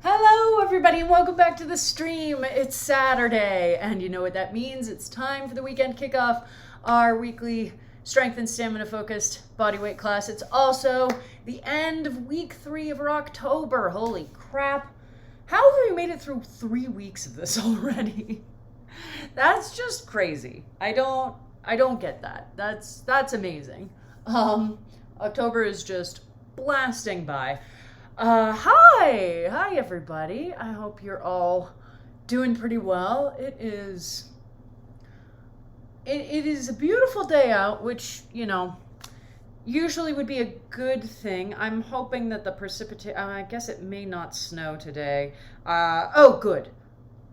Hello everybody and welcome back to the stream. It's Saturday and you know what that means. It's time for the weekend kickoff, our weekly strength and stamina focused bodyweight class. It's also the end of week 3 of our October. Holy crap. How have we made it through 3 weeks of this already? That's just crazy. I don't get that. That's amazing. October is just blasting by. Hi everybody. I hope you're all doing pretty well. It is a beautiful day out, which, you know, usually would be a good thing. I'm hoping that the I guess it may not snow today. Oh, good.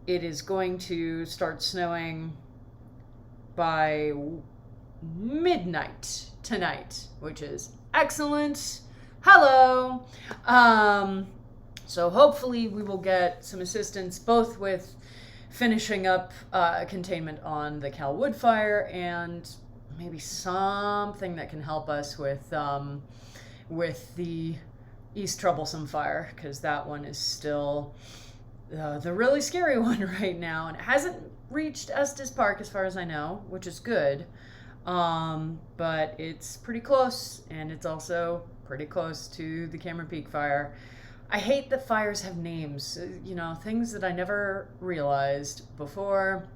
It is going to start snowing by midnight tonight, which is excellent. Hello. So hopefully we will get some assistance both with finishing up containment on the Cal Wood fire and maybe something that can help us with the East Troublesome fire, because that one is still the really scary one right now, and it hasn't reached Estes Park as far as I know, which is good. But it's pretty close, and it's also pretty close to the Cameron Peak fire. I hate that fires have names, you know, things that I never realized before.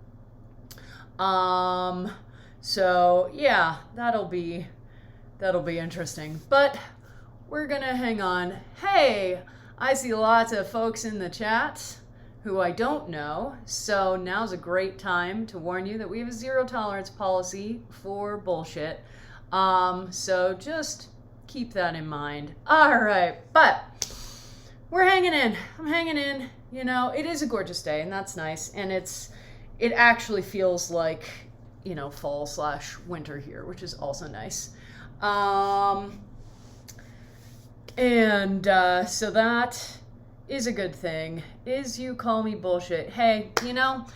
So yeah, that'll be interesting, but we're gonna hang on. Hey, I see lots of folks in the chat who I don't know, so now's a great time to warn you that we have a zero tolerance policy for bullshit. So just keep that in mind. All right, but we're hanging in. I'm hanging in. You know, it is a gorgeous day, and that's nice. And it actually feels like, you know, fall/winter here, which is also nice. So that is a good thing. Is you call me bullshit. Hey, you know,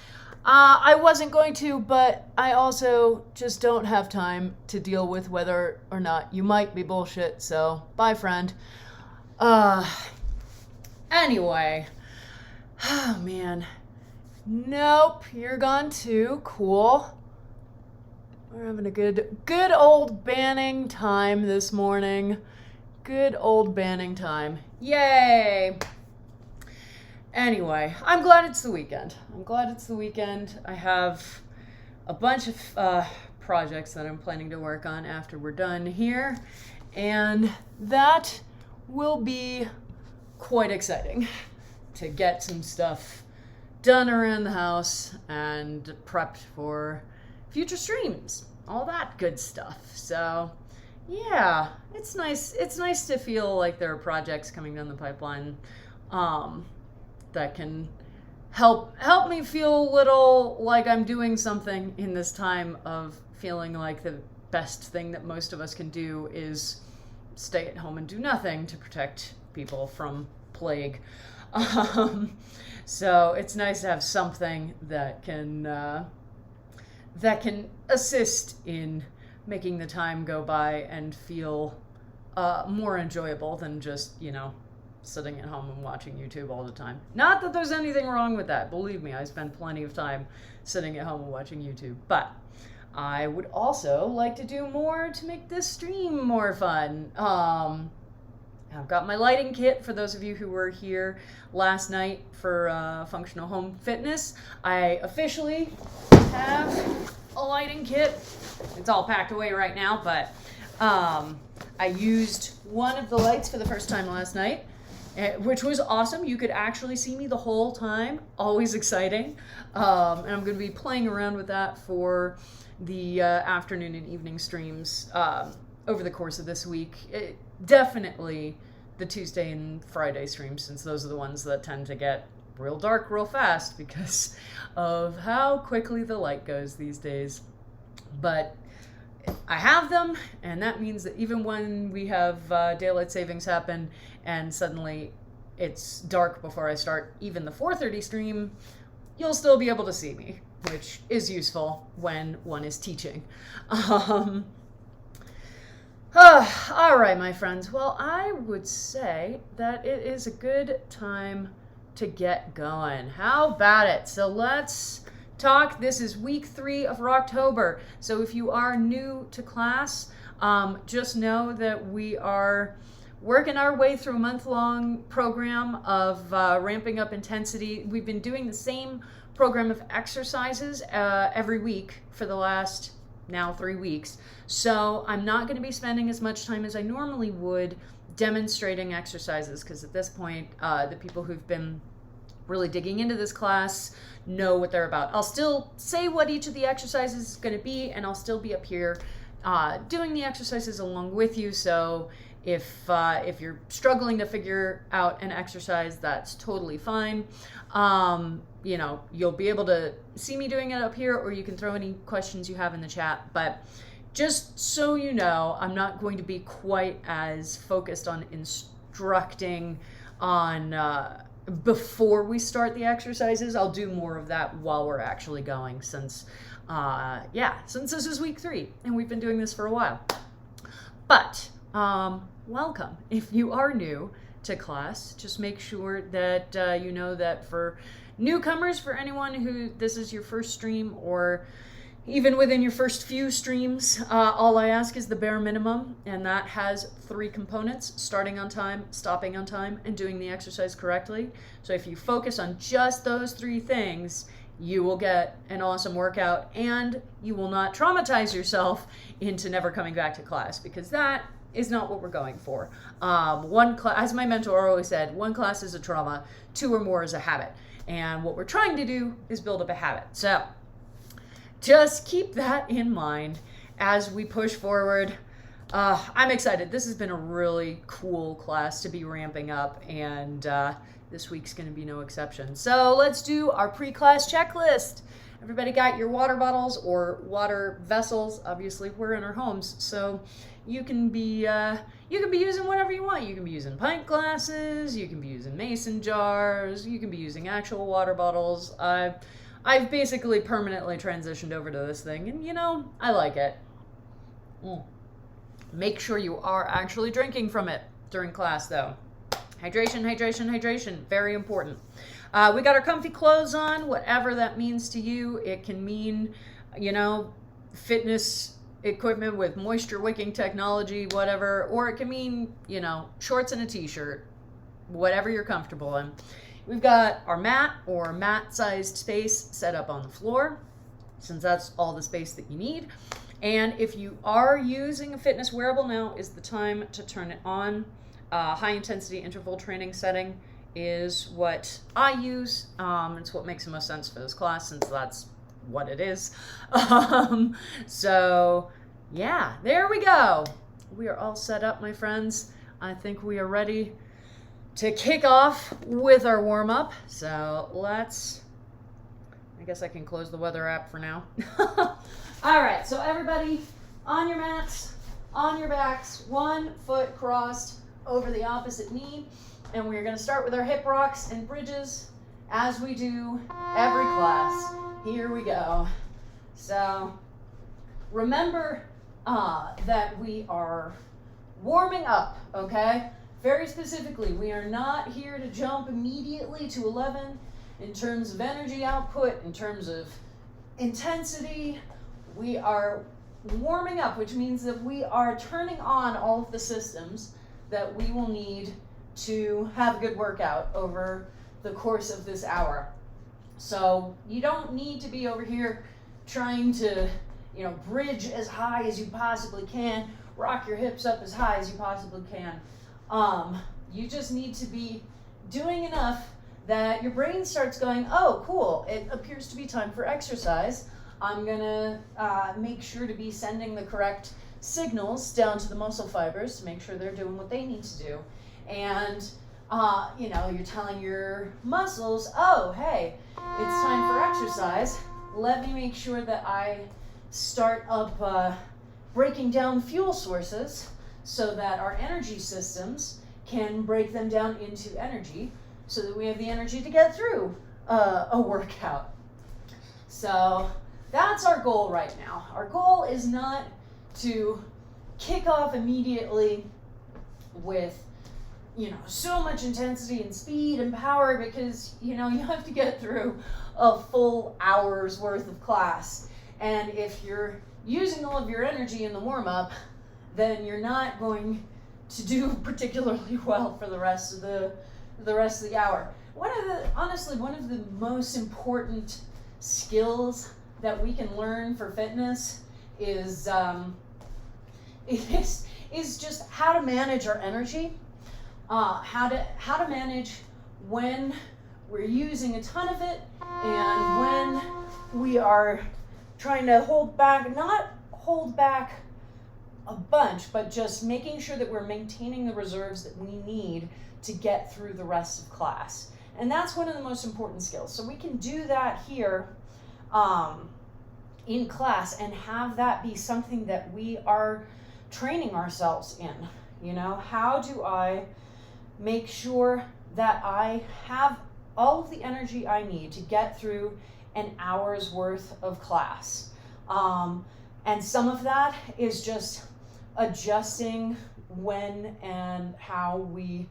I wasn't going to, but I also just don't have time to deal with whether or not you might be bullshit, so bye, friend. Anyway. Oh, man. Nope, you're gone too. Cool. We're having a good old banning time this morning. Good old banning time. Yay! Anyway, I'm glad it's the weekend. I have a bunch of projects that I'm planning to work on after we're done here, and that will be quite exciting to get some stuff done around the house and prepped for future streams, all that good stuff. So yeah, it's nice to feel like there are projects coming down the pipeline that can help me feel a little like I'm doing something in this time of feeling like the best thing that most of us can do is stay at home and do nothing to protect people from plague. So it's nice to have something that can assist in making the time go by and feel more enjoyable than just, you know, sitting at home and watching YouTube all the time. Not that there's anything wrong with that. Believe me, I spend plenty of time sitting at home and watching YouTube. But I would also like to do more to make this stream more fun. I've got my lighting kit for those of you who were here last night for Functional Home Fitness. I officially have a lighting kit. It's all packed away right now, but I used one of the lights for the first time last night, which was awesome. You could actually see me the whole time. Always exciting. And I'm going to be playing around with that for the afternoon and evening streams over the course of this week. Definitely the Tuesday and Friday streams, since those are the ones that tend to get real dark real fast because of how quickly the light goes these days. But I have them, and that means that even when we have daylight savings happen and suddenly it's dark before I start even the 4:30 stream, you'll still be able to see me, which is useful when one is teaching. All right, my friends. Well, I would say that it is a good time to get going. How about it? So let's talk. This is week 3 of Rocktober. So if you are new to class, just know that we are working our way through a month-long program of ramping up intensity. We've been doing the same program of exercises every week for the last now 3 weeks. So I'm not going to be spending as much time as I normally would demonstrating exercises, because at this point, the people who've been really digging into this class know what they're about. I'll still say what each of the exercises is going to be, and I'll still be up here doing the exercises along with you. So if you're struggling to figure out an exercise, that's totally fine. You know, you'll be able to see me doing it up here, or you can throw any questions you have in the chat. But just so you know, I'm not going to be quite as focused on instructing on before we start the exercises. I'll do more of that while we're actually going, since this is week 3 and we've been doing this for a while. But welcome. If you are new to class, just make sure that you know that for newcomers, for anyone who this is your first stream, or even within your first few streams, all I ask is the bare minimum, and that has 3 components: starting on time, stopping on time, and doing the exercise correctly. So if you focus on just those 3 things, you will get an awesome workout, and you will not traumatize yourself into never coming back to class, because that is not what we're going for. One class, as my mentor always said, 1 class is a trauma, 2 or more is a habit. And what we're trying to do is build up a habit. So just keep that in mind as we push forward. I'm excited. This has been a really cool class to be ramping up, and this week's going to be no exception. So let's do our pre-class checklist. Everybody got your water bottles or water vessels? Obviously, we're in our homes, so you can be using whatever you want. You can be using pint glasses, you can be using mason jars, you can be using actual water bottles. I've basically permanently transitioned over to this thing, and you know, I like it. Make sure you are actually drinking from it during class, though. Hydration, hydration, hydration, very important. We got our comfy clothes on, whatever that means to you. It can mean, you know, fitness equipment with moisture wicking technology, whatever, or it can mean, you know, shorts and a t-shirt, whatever you're comfortable in. We've got our mat or mat-sized space set up on the floor, since that's all the space that you need. And if you are using a fitness wearable, now is the time to turn it on. High-intensity interval training setting is what I use. It's what makes the most sense for this class, since that's what it is. So yeah, there we go. We are all set up, my friends. I think we are ready to kick off with our warm-up. So I guess I can close the weather app for now. All right, so everybody on your mats, on your backs, 1 foot crossed over the opposite knee. And we're going to start with our hip rocks and bridges, as we do every class. Here we go. So remember that we are warming up, okay? Very specifically, we are not here to jump immediately to 11 in terms of energy output, in terms of intensity. We are warming up, which means that we are turning on all of the systems that we will need to have a good workout over the course of this hour. So you don't need to be over here trying to, you know, bridge as high as you possibly can, rock your hips up as high as you possibly can. You just need to be doing enough that your brain starts going, oh, cool, it appears to be time for exercise. I'm gonna make sure to be sending the correct signals down to the muscle fibers to make sure they're doing what they need to do. And you know, you're telling your muscles, oh, hey, it's time for exercise. Let me make sure that I start up breaking down fuel sources so that our energy systems can break them down into energy so that we have the energy to get through a workout. So that's our goal right now. Our goal is not to kick off immediately with so much intensity and speed and power because, you have to get through a full hour's worth of class. And if you're using all of your energy in the warm-up, then you're not going to do particularly well for the rest of the hour. Honestly, one of the most important skills that we can learn for fitness is just how to manage our energy, how to manage when we're using a ton of it and when we are trying to not hold back a bunch, but just making sure that we're maintaining the reserves that we need to get through the rest of class. And that's one of the most important skills. So we can do that here in class and have that be something that we are training ourselves in. How do I make sure that I have all of the energy I need to get through an hour's worth of class? And some of that is just adjusting when and how we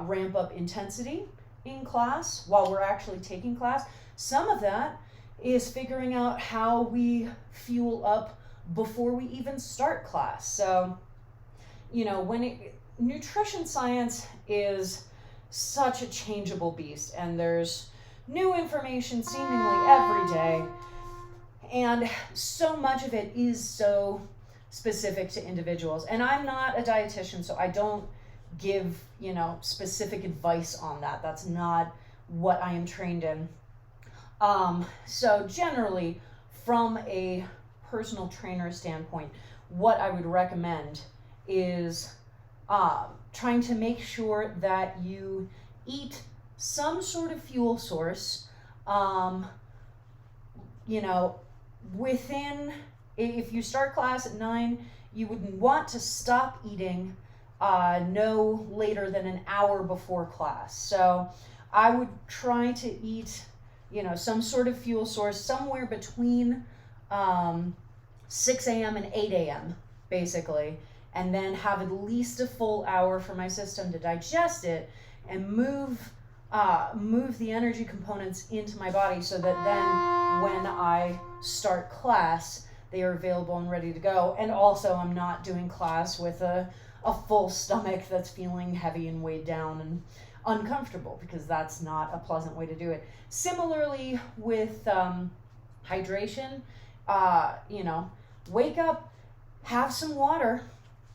ramp up intensity in class while we're actually taking class. Some of that is figuring out how we fuel up before we even start class. So, nutrition science is such a changeable beast, and there's new information seemingly every day, and so much of it is so specific to individuals. And I'm not a dietitian, so I don't give, specific advice on that. That's not what I am trained in. So generally, from a personal trainer standpoint, what I would recommend is trying to make sure that you eat some sort of fuel source, if you start class at 9, you would want to stop eating no later than an hour before class. So I would try to eat, some sort of fuel source somewhere between 6 a.m. and 8 a.m. basically, and then have at least a full hour for my system to digest it and move the energy components into my body so that then when I start class, they are available and ready to go. And also I'm not doing class with a full stomach that's feeling heavy and weighed down and uncomfortable, because that's not a pleasant way to do it. Similarly with hydration, wake up, have some water,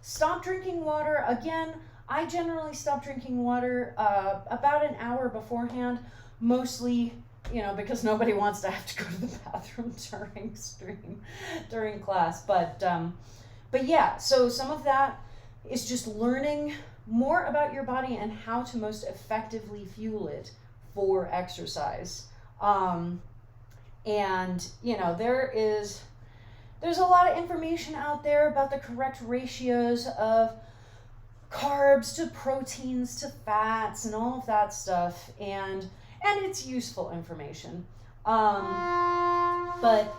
stop drinking water. Again, I generally stop drinking water about an hour beforehand, mostly, because nobody wants to have to go to the bathroom during class. But yeah, so some of that is just learning more about your body and how to most effectively fuel it for exercise. And there's a lot of information out there about the correct ratios of carbs to proteins to fats and all of that stuff, and it's useful information. But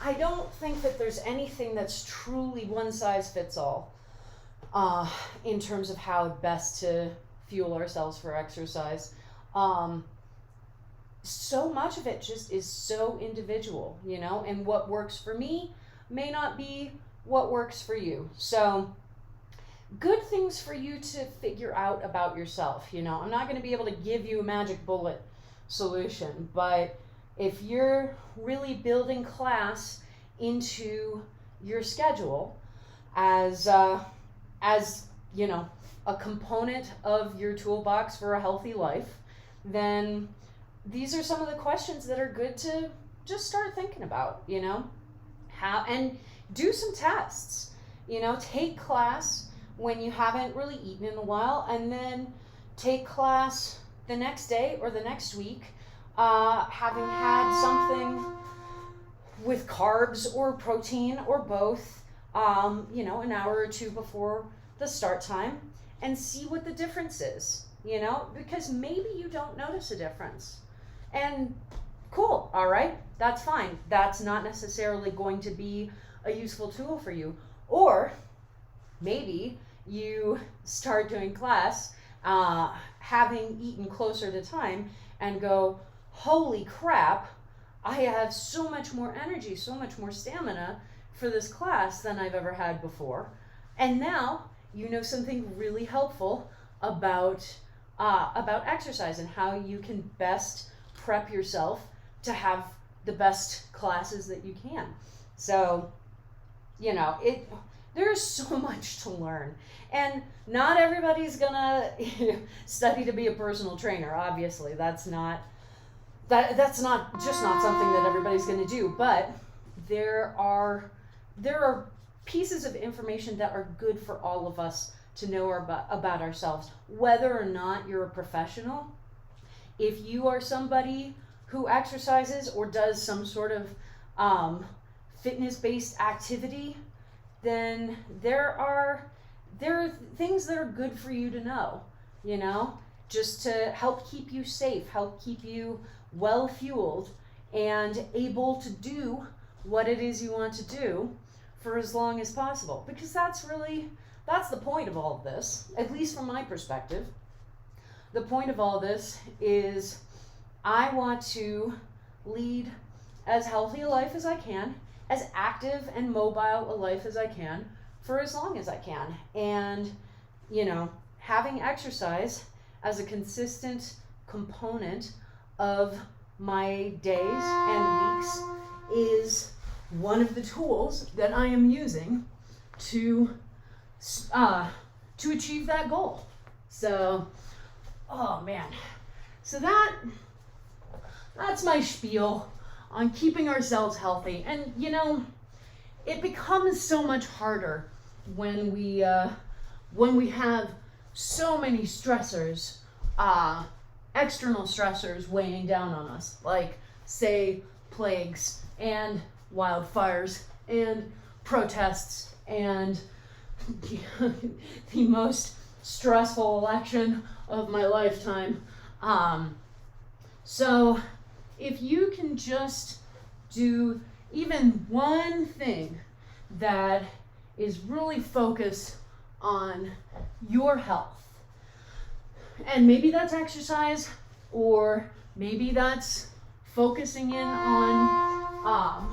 I don't think that there's anything that's truly one size fits all in terms of how best to fuel ourselves for exercise. So much of it just is so individual, and what works for me may not be what works for you. So good things for you to figure out about yourself. I'm not going to be able to give you a magic bullet solution, but if you're really building class into your schedule as a component of your toolbox for a healthy life, then these are some of the questions that are good to just start thinking about, how, and do some tests, take class when you haven't really eaten in a while, and then take class the next day or the next week, having had something with carbs or protein or both, an hour or two before the start time, and see what the difference is, because maybe you don't notice a difference. And cool, all right, that's fine. That's not necessarily going to be a useful tool for you. Or maybe you start doing class, having eaten closer to time, and go, holy crap, I have so much more energy, so much more stamina for this class than I've ever had before. And now you know something really helpful about exercise and how you can best prep yourself to have the best classes that you can. So, you know, there's so much to learn. And not everybody's gonna study to be a personal trainer, obviously. That's not something that everybody's gonna do, but there are pieces of information that are good for all of us to know about ourselves, whether or not you're a professional. If you are somebody who exercises or does some sort of fitness-based activity, then there are things that are good for you to know, you know, just to help keep you safe, help keep you well-fueled and able to do what it is you want to do for as long as possible. Because that's the point of all of this, at least from my perspective. The point of all this is I want to lead as healthy a life as I can, as active and mobile a life as I can, for as long as I can. And, you know, having exercise as a consistent component of my days and weeks is one of the tools that I am using to achieve that goal. So, oh man. So that's my spiel on keeping ourselves healthy. And you know, it becomes so much harder when we have so many stressors, external stressors weighing down on us, like say plagues and wildfires and protests and the most stressful election of my lifetime. So if you can just do even one thing that is really focused on your health, and maybe that's exercise, or maybe that's focusing in on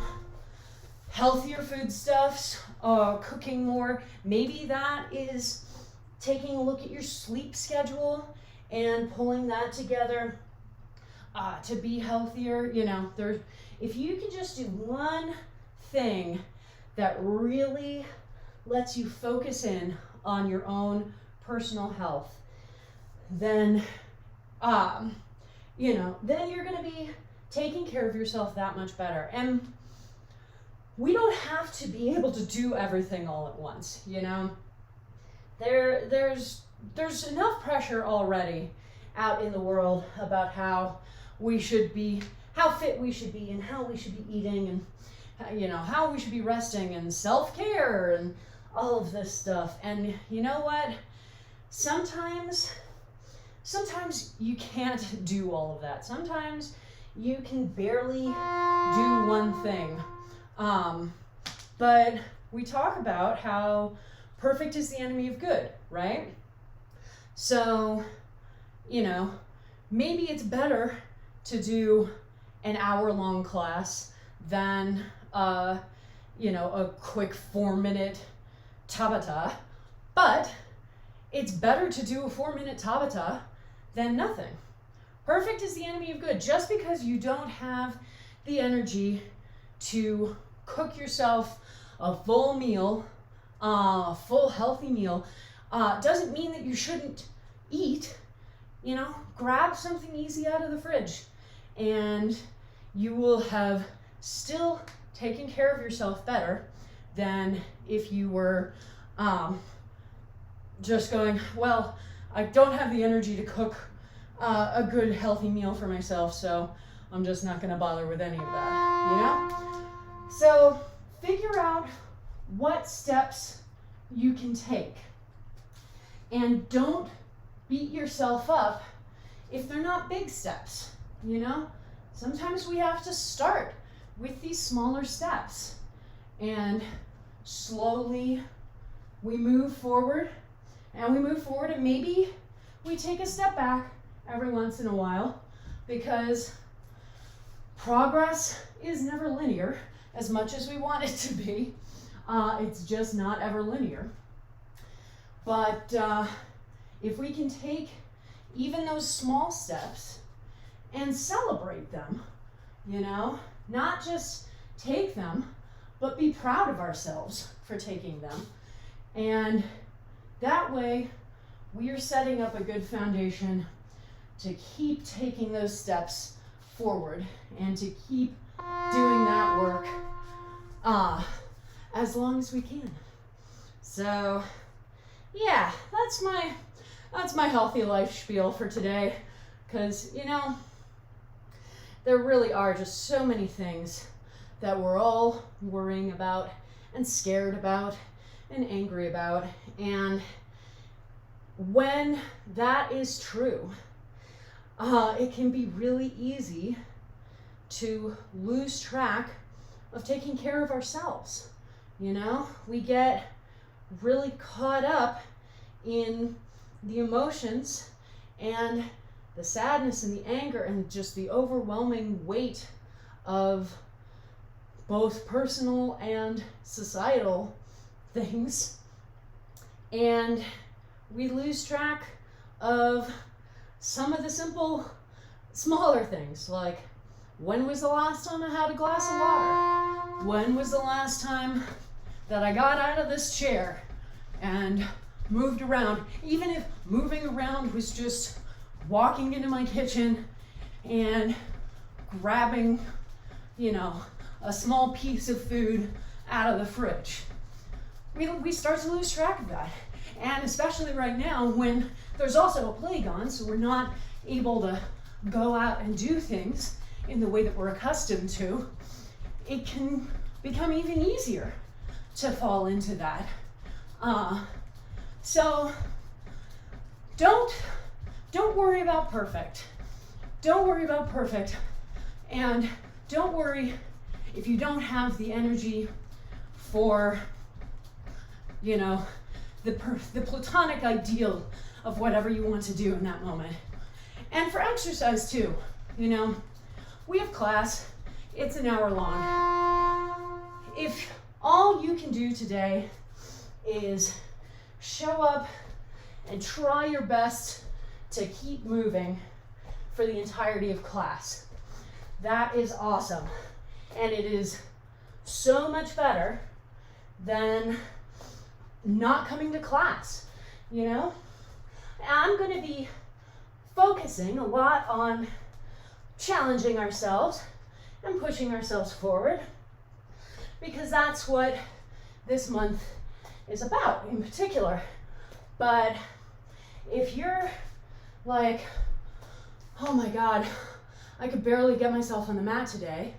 healthier foodstuffs, cooking more. Maybe that is taking a look at your sleep schedule and pulling that together to be healthier. You know, if you can just do one thing that really lets you focus in on your own personal health, then you know, then you're going to be taking care of yourself that much better. And we don't have to be able to do everything all at once, you know. There's enough pressure already out in the world about how fit we should be, and how we should be eating, and you know, how we should be resting, and self-care, and all of this stuff. And you know what? Sometimes you can't do all of that. Sometimes you can barely do one thing. But we talk about how perfect is the enemy of good, right? So, you know, maybe it's better to do an hour-long class than, you know, a quick 4-minute Tabata. But it's better to do a 4-minute Tabata than nothing. Perfect is the enemy of good. Just because you don't have the energy to cook yourself a full meal, full healthy meal, doesn't mean that you shouldn't eat. You know, grab something easy out of the fridge, and you will have still taken care of yourself better than if you were just going, well, I don't have the energy to cook a good healthy meal for myself, so I'm just not going to bother with any of that, you know? So figure out what steps you can take, and don't beat yourself up if they're not big steps, you know? Sometimes we have to start with these smaller steps, and slowly we move forward and we move forward, and maybe we take a step back every once in a while, because progress is never linear as much as we want it to be. It's just not ever linear. But if we can take even those small steps and celebrate them, you know, not just take them, but be proud of ourselves for taking them. And that way, we are setting up a good foundation to keep taking those steps forward and to keep doing that work as long as we can. So, yeah, that's my healthy life spiel for today, because, you know, there really are just so many things that we're all worrying about and scared about and angry about. And when that is true, it can be really easy to lose track of taking care of ourselves. You know, we get really caught up in the emotions and the sadness and the anger and just the overwhelming weight of both personal and societal things. And we lose track of some of the simple, smaller things, like, when was the last time I had a glass of water? When was the last time that I got out of this chair and moved around? Even if moving around was just walking into my kitchen and grabbing, you know, a small piece of food out of the fridge. We start to lose track of that. And especially right now when there's also a plague on, so we're not able to go out and do things in the way that we're accustomed to, it can become even easier to fall into that. So don't worry about perfect. Don't worry about perfect. And don't worry if you don't have the energy for, you know, the platonic ideal of whatever you want to do in that moment. And for exercise too, you know, we have class, it's an hour long. If all you can do today is show up and try your best to keep moving for the entirety of class, that is awesome. And it is so much better than not coming to class, you know? I'm going to be focusing a lot on challenging ourselves and pushing ourselves forward, because that's what this month is about in particular. But if you're like, oh my God, I could barely get myself on the mat today,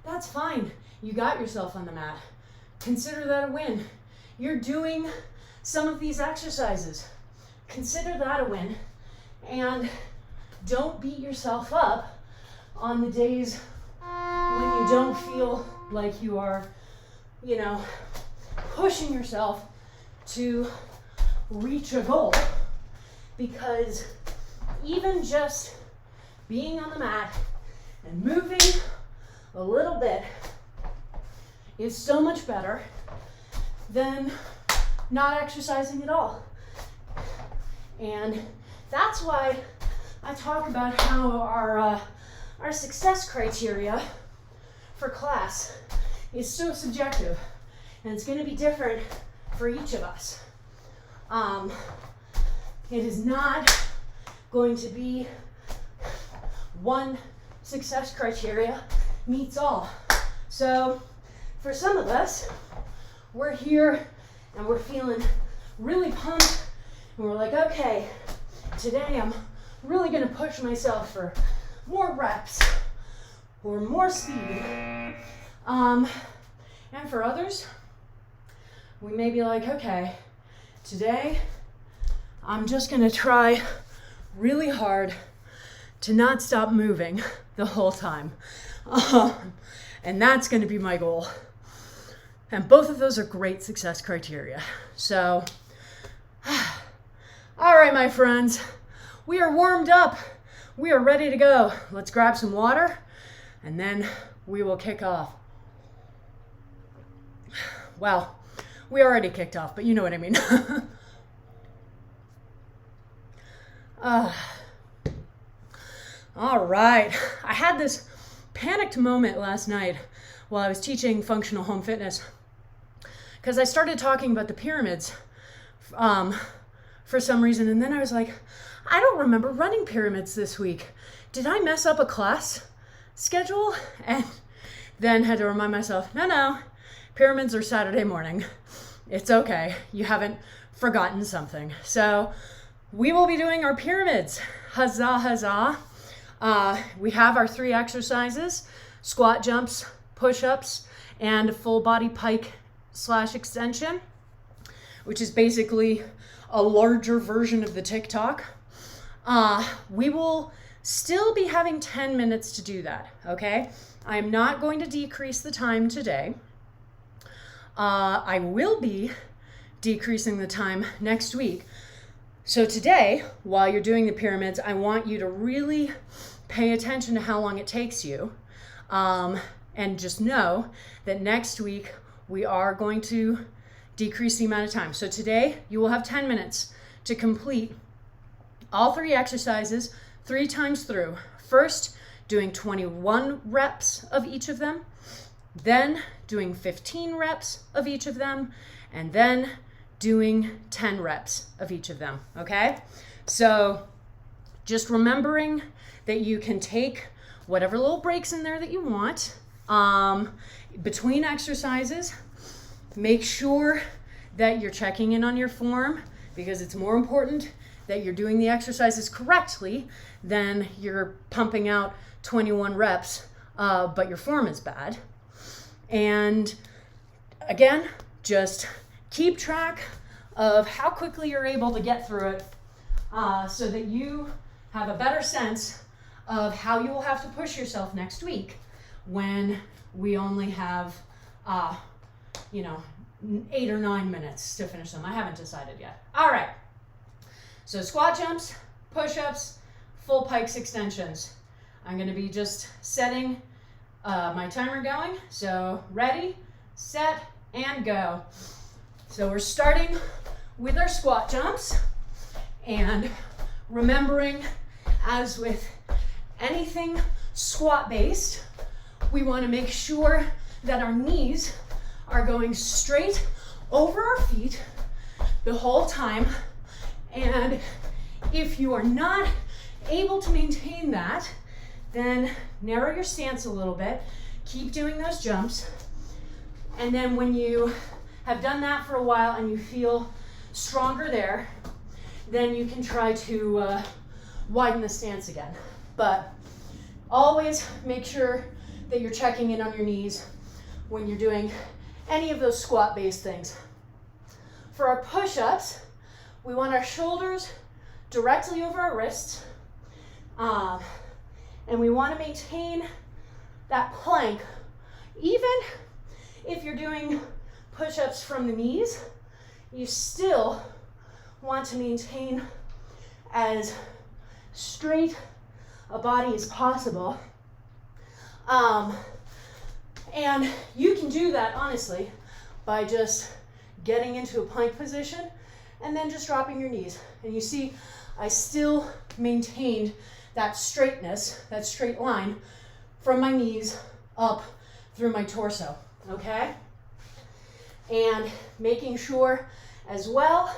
that's fine. You got yourself on the mat. Consider that a win. You're doing some of these exercises. Consider that a win. And don't beat yourself up on the days when you don't feel like you are, you know, pushing yourself to reach a goal. Because even just being on the mat and moving a little bit is so much better than not exercising at all. And that's why I talk about how our success criteria for class is so subjective, and it's going to be different for each of us. It is not going to be one success criteria meets all. So for some of us, we're here and we're feeling really pumped, and we're like, okay, today I'm really going to push myself for more reps or more speed. And for others, we may be like, okay, today I'm just going to try really hard to not stop moving the whole time. And that's going to be my goal. And both of those are great success criteria. So All right, my friends, we are warmed up. We are ready to go. Let's grab some water and then we will kick off. Well, we already kicked off, but you know what I mean. All right. I had this panicked moment last night while I was teaching functional home fitness because I started talking about the pyramids for some reason, and then I was like, I don't remember running pyramids this week. Did I mess up a class schedule? And then had to remind myself, no, pyramids are Saturday morning. It's okay. You haven't forgotten something. So we will be doing our pyramids. Huzzah, huzzah. We have our 3 exercises: squat jumps, push-ups, and full body pike / extension, which is basically a larger version of the TikTok. We will still be having 10 minutes to do that, okay? I am not going to decrease the time today. I will be decreasing the time next week. So today, while you're doing the pyramids, I want you to really pay attention to how long it takes you. And just know that next week we are going to decrease the amount of time. So today you will have 10 minutes to complete all 3 exercises 3 times through. First, doing 21 reps of each of them, then doing 15 reps of each of them, and then doing 10 reps of each of them, okay? So just remembering that you can take whatever little breaks in there that you want between exercises. Make sure that you're checking in on your form, because it's more important that you're doing the exercises correctly than you're pumping out 21 reps, but your form is bad. And again, just keep track of how quickly you're able to get through it so that you have a better sense of how you will have to push yourself next week when we only have, 8 or 9 minutes to finish them. I haven't decided yet. All right. So squat jumps, push-ups, full pikes extensions. I'm going to be just setting my timer going. So ready, set, and go. So we're starting with our squat jumps, and remembering, as with anything squat based, we want to make sure that our knees are going straight over our feet the whole time. And if you are not able to maintain that, then narrow your stance a little bit, keep doing those jumps, and then when you have done that for a while and you feel stronger there, then you can try to widen the stance again. But always make sure that you're checking in on your knees when you're doing any of those squat-based things. For our push-ups, we want our shoulders directly over our wrists, and we want to maintain that plank. Even if you're doing push-ups from the knees, you still want to maintain as straight a body as possible. And you can do that, honestly, by just getting into a plank position and then just dropping your knees. And you see, I still maintained that straightness, that straight line from my knees up through my torso, okay? And making sure as well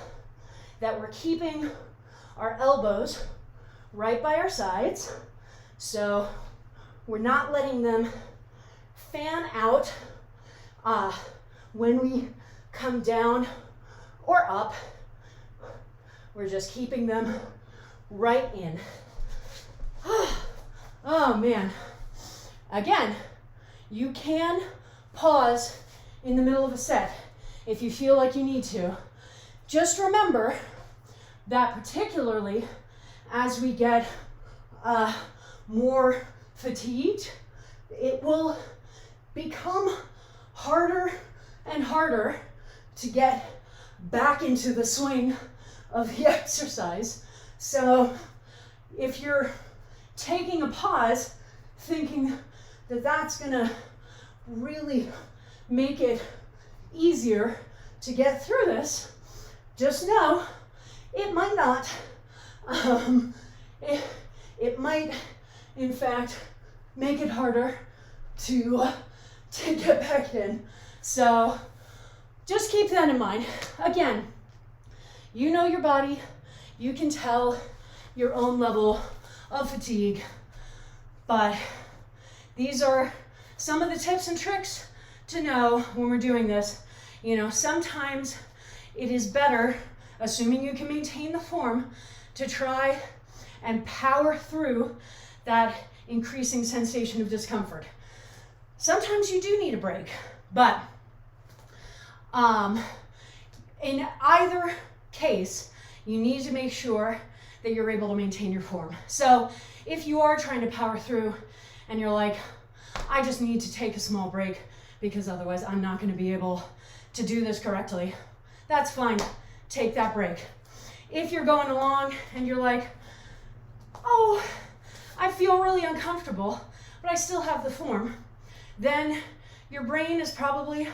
that we're keeping our elbows right by our sides. So we're not letting them fan out when we come down or up. We're just keeping them right in. Oh man. Again, you can pause in the middle of a set if you feel like you need to. Just remember that particularly as we get more fatigued, it will become harder and harder to get back into the swing of the exercise. So if you're taking a pause, thinking that that's gonna really make it easier to get through this, just know it might not. It might, in fact, make it harder to get back in. So just keep that in mind. Again, you know your body. You can tell your own level of fatigue. But these are some of the tips and tricks to know when we're doing this. You know, sometimes it is better, assuming you can maintain the form, to try and power through that increasing sensation of discomfort. Sometimes you do need a break, but in either case, you need to make sure that you're able to maintain your form. So if you are trying to power through and you're like, I just need to take a small break because otherwise I'm not going to be able to do this correctly, that's fine. Take that break. If you're going along and you're like, oh, I feel really uncomfortable, but I still have the form, then your brain is probably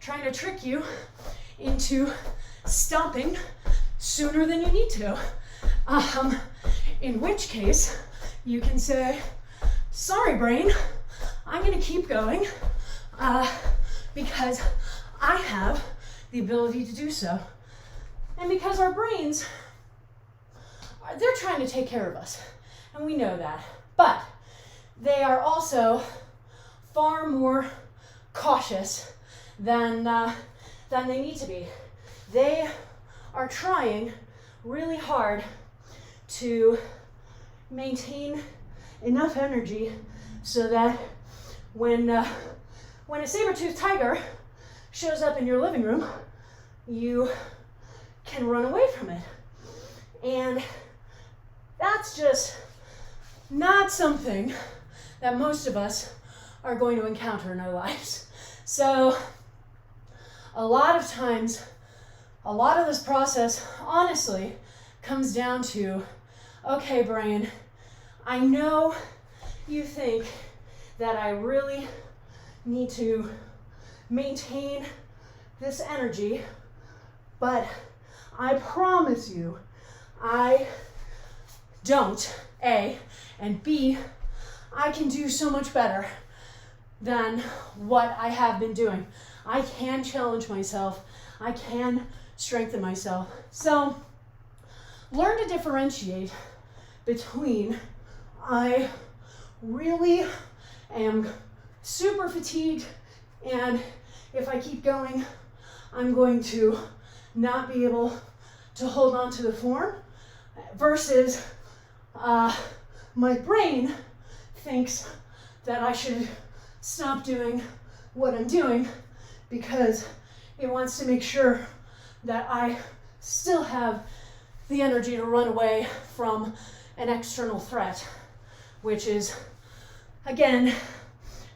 trying to trick you into stopping sooner than you need to. In which case, you can say, sorry, brain, I'm going to keep going because I have the ability to do so. And because our brains, they're trying to take care of us, and we know that. But they are also far more cautious than they need to be. They are trying really hard to maintain enough energy so that when a saber-toothed tiger shows up in your living room, you can run away from it. And that's just not something that most of us are going to encounter in our lives. So a lot of times, a lot of this process, honestly, comes down to, okay, brain, I know you think that I really need to maintain this energy, but I promise you, I don't, A, and B, I can do so much better than what I have been doing. I can challenge myself. I can strengthen myself. So learn to differentiate between I really am super fatigued, and if I keep going, I'm going to not be able to hold on to the form, versus my brain thinks that I should stop doing what I'm doing because it wants to make sure that I still have the energy to run away from an external threat, which is, again,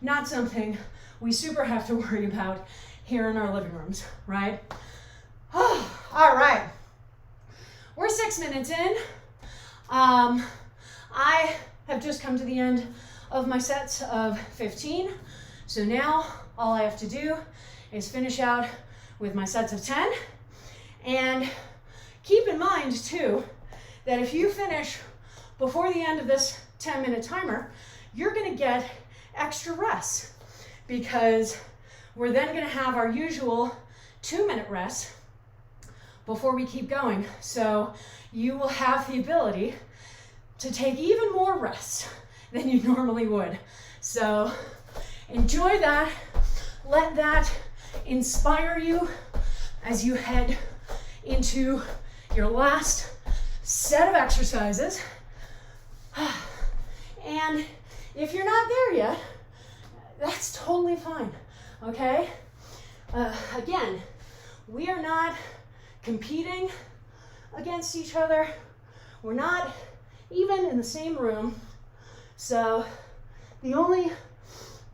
not something we super have to worry about here in our living rooms, right? All right, we're 6 minutes in. I have just come to the end of my sets of 15. So now all I have to do is finish out with my sets of 10. And keep in mind too, that if you finish before the end of this 10-minute timer, you're gonna get extra rest, because we're then gonna have our usual 2-minute rest before we keep going. So you will have the ability to take even more rest than you normally would. So enjoy that. Let that inspire you as you head into your last set of exercises. And if you're not there yet, that's totally fine, okay? Again, we are not competing against each other. We're not even in the same room. So the only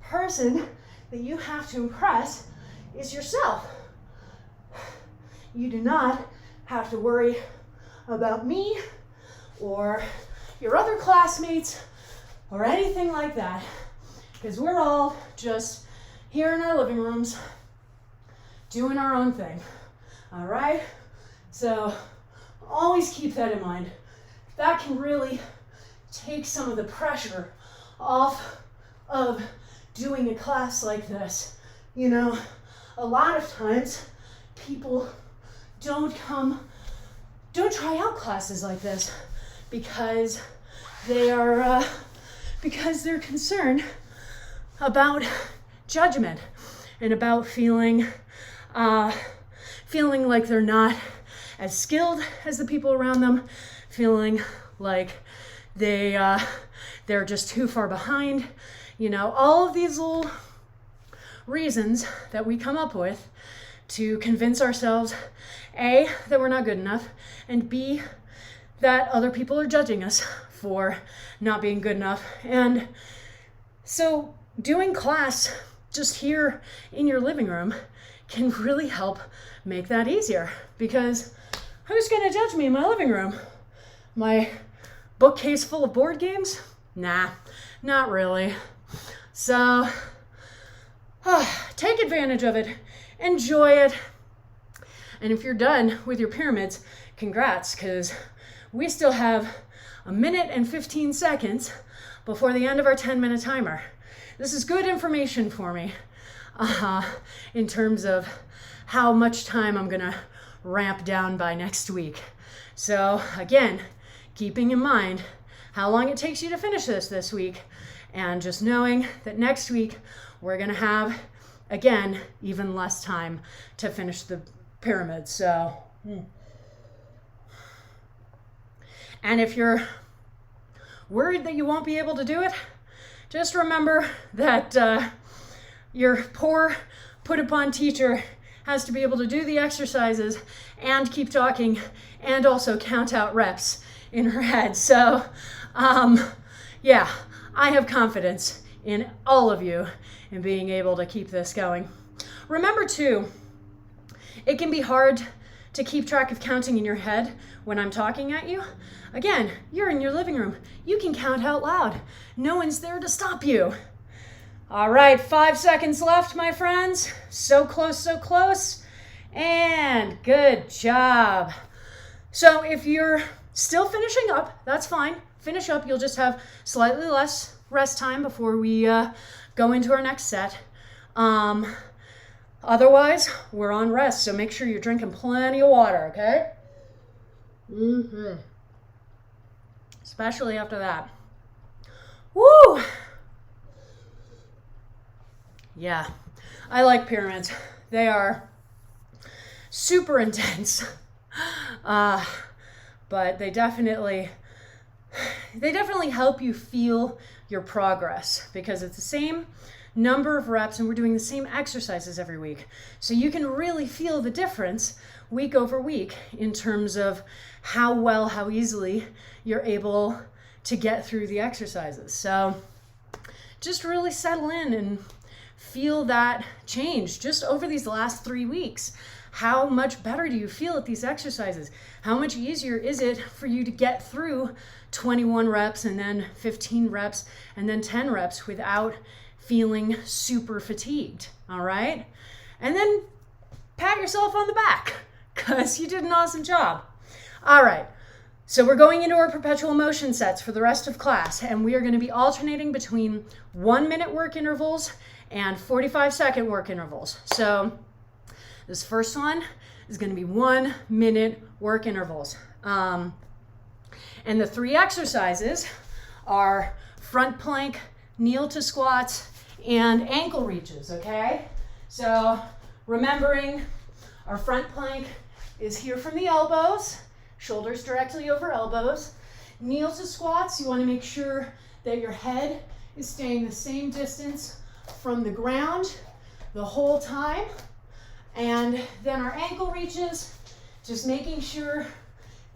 person that you have to impress is yourself. You do not have to worry about me or your other classmates or anything like that, because we're all just here in our living rooms doing our own thing. All right? So always keep that in mind. That can really take some of the pressure off of doing a class like this. You know, a lot of times people don't try out classes like this because they're concerned about judgment and about feeling like they're not as skilled as the people around them, feeling like they're just too far behind. You know, all of these little reasons that we come up with to convince ourselves, A, that we're not good enough, and B, that other people are judging us for not being good enough. And so doing class just here in your living room can really help make that easier, because who's going to judge me in my living room? My bookcase full of board games? Nah, not really. So take advantage of it, enjoy it, and if you're done with your pyramids, congrats, because we still have 1 minute and 15 seconds before the end of our 10-minute timer. This is good information for me in terms of how much time I'm gonna ramp down by next week. So again, keeping in mind how long it takes you to finish this week, and just knowing that next week we're gonna have, again, even less time to finish the pyramid. So, and if you're worried that you won't be able to do it, just remember that your poor put-upon teacher has to be able to do the exercises and keep talking and also count out reps in her head. So, yeah, I have confidence in all of you in being able to keep this going. Remember too, it can be hard to keep track of counting in your head when I'm talking at you. Again, you're in your living room. You can count out loud. No one's there to stop you. All right, 5 seconds left, my friends. So close, so close. And good job. So if you're still finishing up, that's fine. Finish up. You'll just have slightly less rest time before we go into our next set. Otherwise, we're on rest, so make sure you're drinking plenty of water, okay? Especially after that. Woo! Yeah, I like pyramids. They are super intense, but they definitely help you feel your progress, because it's the same number of reps and we're doing the same exercises every week. So you can really feel the difference week over week in terms of how easily you're able to get through the exercises. So just really settle in and feel that change just over these last 3 weeks. How much better do you feel at these exercises? How much easier is it for you to get through 21 reps and then 15 reps and then 10 reps without feeling super fatigued? All right? And then pat yourself on the back, because you did an awesome job. All right. So we're going into our perpetual motion sets for the rest of class, and we are going to be alternating between 1-minute work intervals and 45-second work intervals. So this first one is going to be 1-minute work intervals. And the 3 exercises are front plank, kneel to squats, and ankle reaches, okay? So remembering our front plank is here from the elbows, shoulders directly over elbows. Kneel to squats, you want to make sure that your head is staying the same distance from the ground the whole time. And then our ankle reaches, just making sure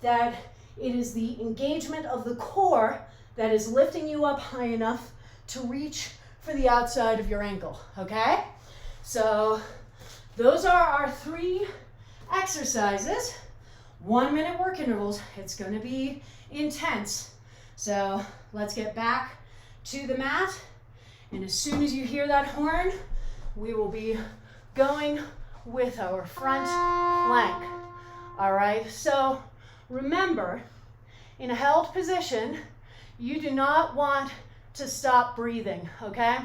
that it is the engagement of the core that is lifting you up high enough to reach for the outside of your ankle, okay? So those are our 3 exercises. 1 minute work intervals. It's going to be intense. So let's get back to the mat. And as soon as you hear that horn, we will be going with our front plank. All right, so remember, in a held position, you do not want to stop breathing, okay?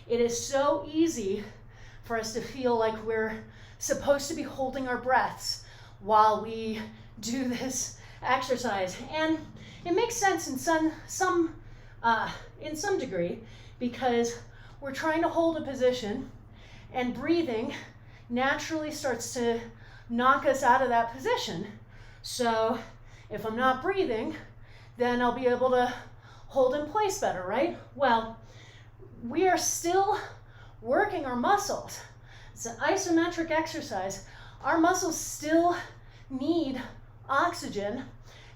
It is so easy for us to feel like we're supposed to be holding our breaths while we do this exercise. And it makes sense in some degree, because we're trying to hold a position and breathing naturally starts to knock us out of that position. So if I'm not breathing, then I'll be able to hold in place better, right? Well, we are still working our muscles. It's an isometric exercise. Our muscles still need oxygen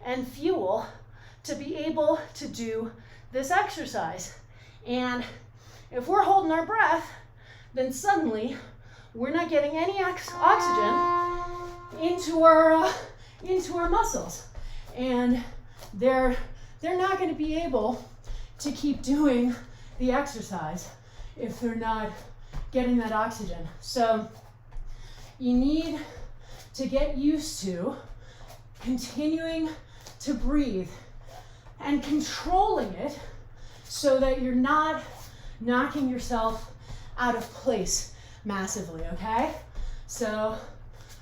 and fuel to be able to do this exercise. And if we're holding our breath, then suddenly we're not getting any oxygen into our muscles, and they're not going to be able to keep doing the exercise if they're not getting that oxygen. So you need to get used to continuing to breathe and controlling it so that you're not knocking yourself out of place massively, okay? So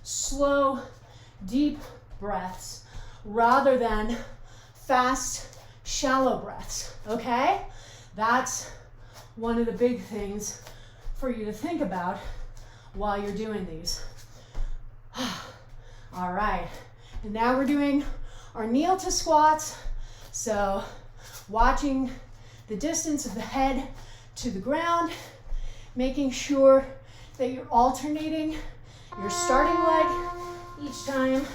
slow, deep breaths rather than fast, shallow breaths, okay? That's one of the big things for you to think about while you're doing these. All right, and now we're doing our kneel to squats. So watching the distance of the head to the ground, making sure that you're alternating your starting leg each time.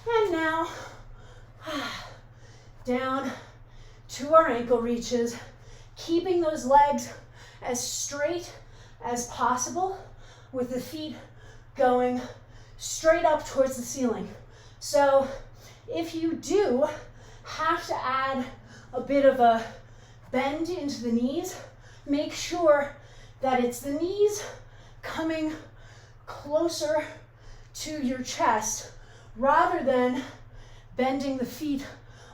And now, down to our ankle reaches, keeping those legs as straight as possible with the feet going straight up towards the ceiling. So if you do have to add a bit of a bend into the knees, make sure that it's the knees coming closer to your chest rather than bending the feet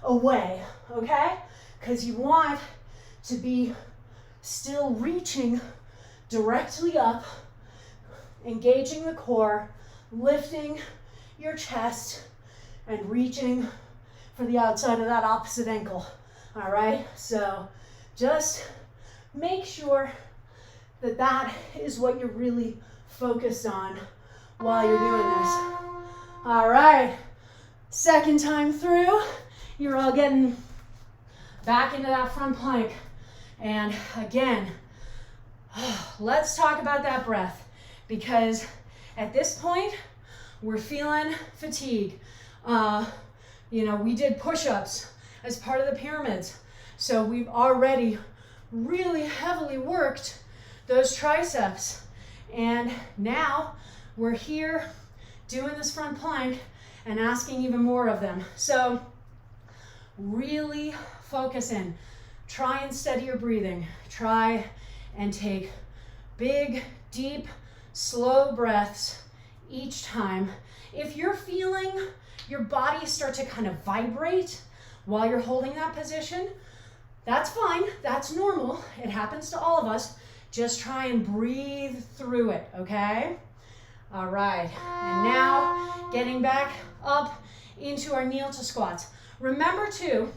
away, okay? Because you want to be still reaching directly up, engaging the core, lifting your chest, and reaching for the outside of that opposite ankle, all right? So just make sure that that is what you're really focused on while you're doing this. All right, second time through, you're all getting back into that front plank. And again, let's talk about that breath, because at this point, we're feeling fatigue. We did push-ups as part of the pyramids. So we've already really heavily worked those triceps. And now we're here doing this front plank and asking even more of them. So really focus in. Try and steady your breathing. Try and take big, deep, slow breaths each time. If you're feeling your body start to kind of vibrate while you're holding that position, that's fine. That's normal. It happens to all of us. Just try and breathe through it, okay? All right, and now getting back up into our kneel to squats. Remember too,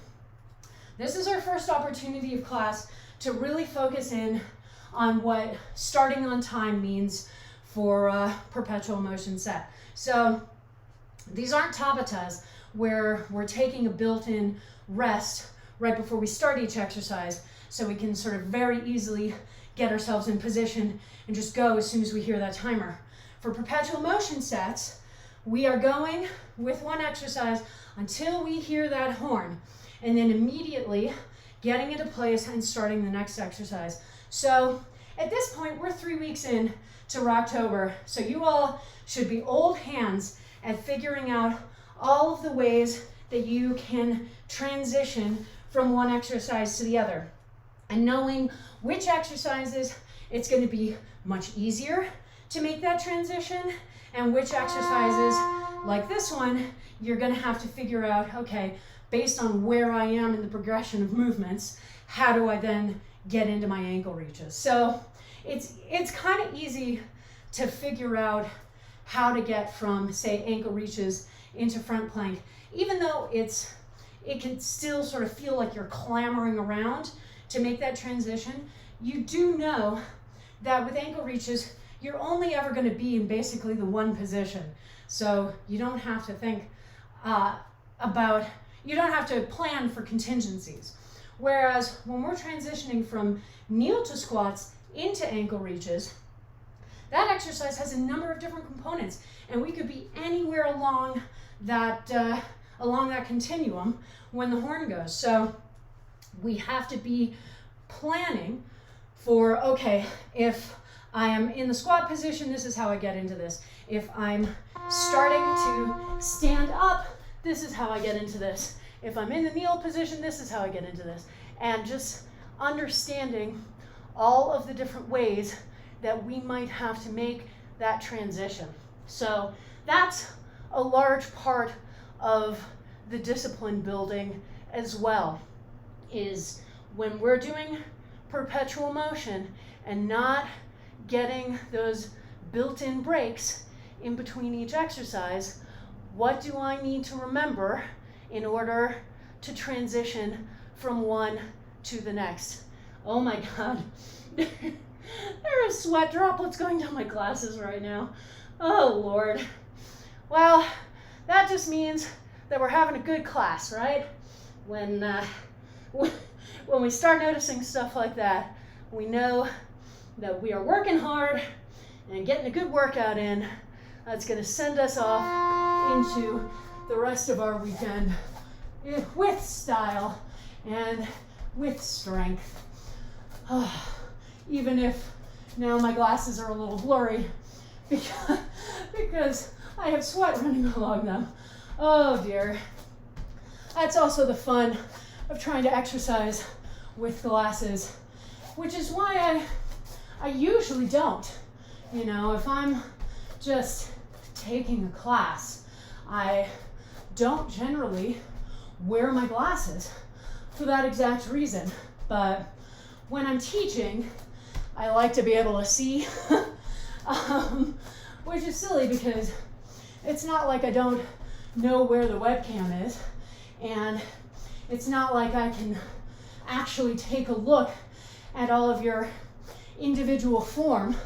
this is our first opportunity of class to really focus in on what starting on time means for a perpetual motion set. So these aren't tabatas where we're taking a built-in rest right before we start each exercise so we can sort of very easily get ourselves in position and just go as soon as we hear that timer. For perpetual motion sets, we are going with one exercise until we hear that horn, and then immediately getting into place and starting the next exercise. So at this point, we're 3 weeks in to Rocktober, so you all should be old hands at figuring out all of the ways that you can transition from one exercise to the other. And knowing which exercises it's going to be much easier to make that transition, and which exercises, like this one, you're going to have to figure out, okay, based on where I am in the progression of movements, how do I then get into my ankle reaches? So it's kind of easy to figure out how to get from, say, ankle reaches into front plank, even though it can still sort of feel like you're clamoring around to make that transition. You do know that with ankle reaches, you're only ever going to be in basically the one position. So you don't have to think you don't have to plan for contingencies. Whereas when we're transitioning from kneel to squats into ankle reaches, that exercise has a number of different components, and we could be anywhere along that continuum when the horn goes. So we have to be planning for, okay, if I am in the squat position, this is how I get into this. If I'm starting to stand up, this is how I get into this. If I'm in the kneel position, this is how I get into this. And just understanding all of the different ways that we might have to make that transition. So that's a large part of the discipline building as well, is when we're doing perpetual motion and not getting those built-in breaks in between each exercise, what do I need to remember in order to transition from one to the next? Oh my God, there are sweat droplets going down my glasses right now. Oh Lord. Well, that just means that we're having a good class, right? When we start noticing stuff like that, we know that we are working hard and getting a good workout in. That's going to send us off into the rest of our weekend with style and with strength. Even if now my glasses are a little blurry because I have sweat running along them. Oh dear. That's also the fun of trying to exercise with glasses, which is why I usually don't. You know, if I'm just taking a class, I don't generally wear my glasses for that exact reason. But when I'm teaching, I like to be able to see, which is silly because it's not like I don't know where the webcam is, and it's not like I can actually take a look at all of your individual form,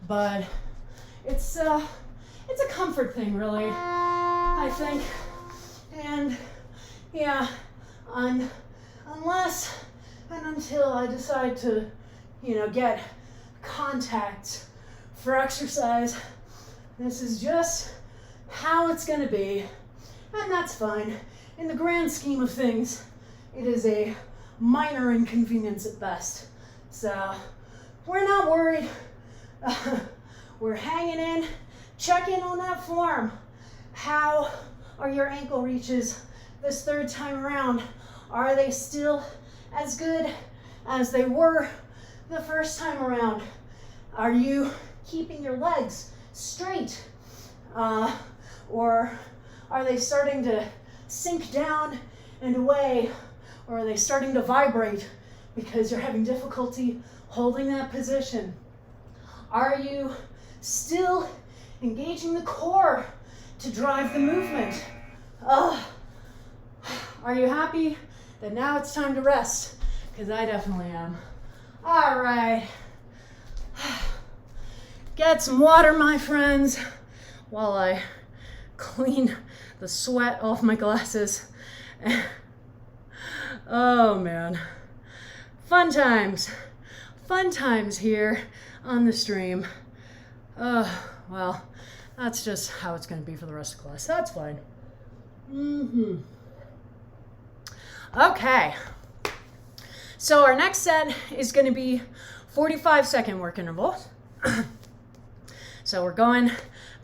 but it's a comfort thing, really, I think. And yeah, unless and until I decide to, get contacts for exercise, this is just how it's gonna be, and that's fine. In the grand scheme of things, it is a minor inconvenience at best. So we're not worried. We're hanging in. Check in on that form. How are your ankle reaches this third time around? Are they still as good as they were the first time around? Are you keeping your legs straight? Or are they starting to sink down and away? Or are they starting to vibrate because you're having difficulty holding that position? Are you still engaging the core to drive the movement? Are you happy that now it's time to rest? Because I definitely am. All right. Get some water, my friends, while I clean the sweat off my glasses. Oh man. Fun times here on the stream. Well, that's just how it's going to be for the rest of the class. That's fine. Okay. So our next set is going to be 45-second work intervals. So we're going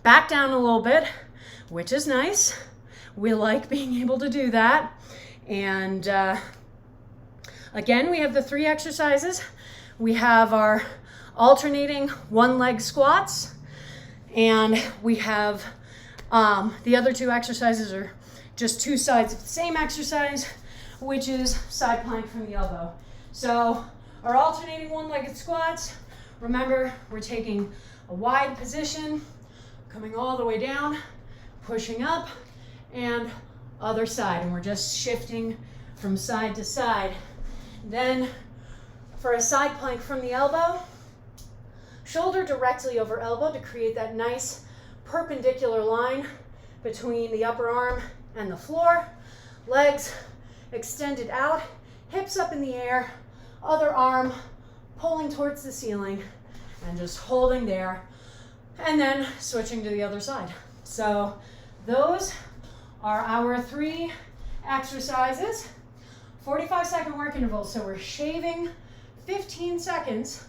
back down a little bit. which is nice. We like being able to do that. And again, we have the 3 exercises. We have our alternating one leg squats, and we have the other 2 exercises are just 2 sides of the same exercise, which is side plank from the elbow. So our alternating one-legged squats, remember, we're taking a wide position, coming all the way down, pushing up, and other side, and we're just shifting from side to side. Then for a side plank from the elbow, shoulder directly over elbow to create that nice perpendicular line between the upper arm and the floor. Legs extended out, hips up in the air, other arm pulling towards the ceiling, and just holding there, and then switching to the other side. So those are our 3 exercises, 45-second work intervals. So we're shaving 15 seconds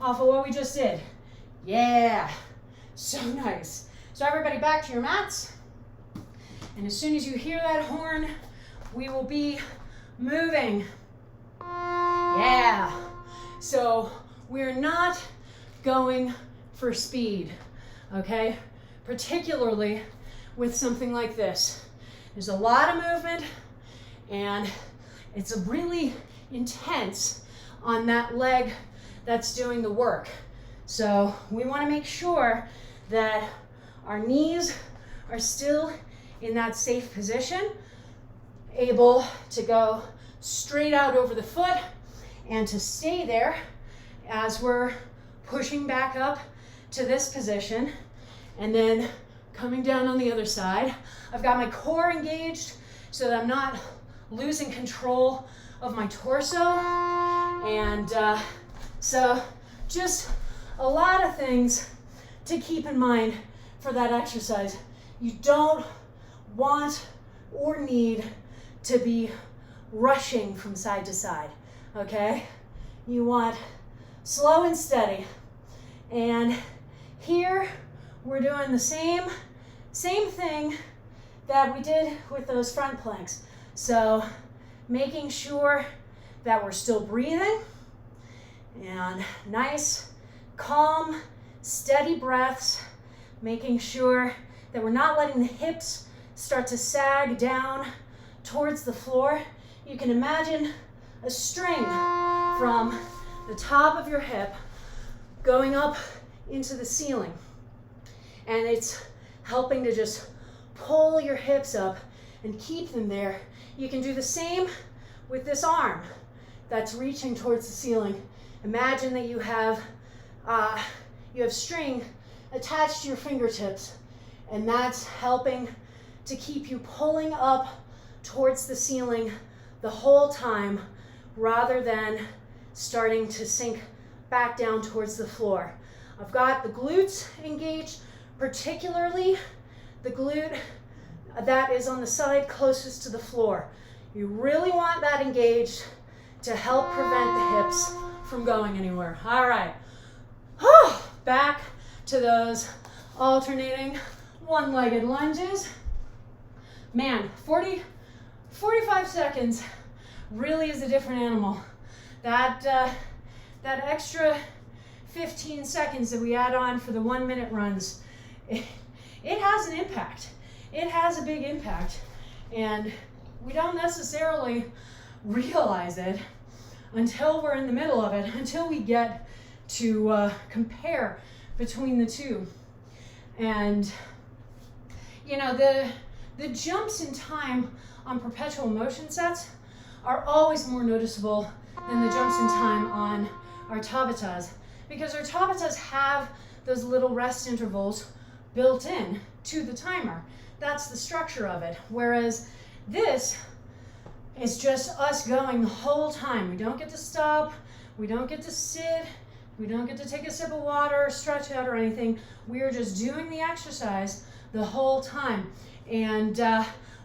off of what we just did. Yeah, so nice. So everybody back to your mats. And as soon as you hear that horn, we will be moving. Yeah. So we're not going for speed, okay? Particularly with something like this. There's a lot of movement, and it's really intense on that leg that's doing the work. So we want to make sure that our knees are still in that safe position, able to go straight out over the foot and to stay there as we're pushing back up to this position, and then coming down on the other side. I've got my core engaged so that I'm not losing control of my torso. And so just a lot of things to keep in mind for that exercise. You don't want or need to be rushing from side to side, okay? You want slow and steady. And here we're doing the same thing that we did with those front planks. So making sure that we're still breathing and nice, calm, steady breaths, making sure that we're not letting the hips start to sag down towards the floor. You can imagine a string from the top of your hip going up into the ceiling. And it's helping to just pull your hips up and keep them there. You can do the same with this arm that's reaching towards the ceiling. Imagine that you have string attached to your fingertips, and that's helping to keep you pulling up towards the ceiling the whole time, rather than starting to sink back down towards the floor. I've got the glutes engaged, particularly the glute that is on the side closest to the floor. You really want that engaged to help prevent the hips from going anywhere. All right, back to those alternating one-legged lunges. Man, 45 seconds really is a different animal. That extra 15 seconds that we add on for the 1-minute runs, it has an impact. It has a big impact, and we don't necessarily realize it until we're in the middle of it, until we get to compare between the two. And you know, the jumps in time on perpetual motion sets are always more noticeable than the jumps in time on our tabatas, because our tabatas have those little rest intervals built in to the timer. That's the structure of it. Whereas this is just us going the whole time. We don't get to stop. We don't get to sit. We don't get to take a sip of water or stretch out or anything. We are just doing the exercise the whole time. And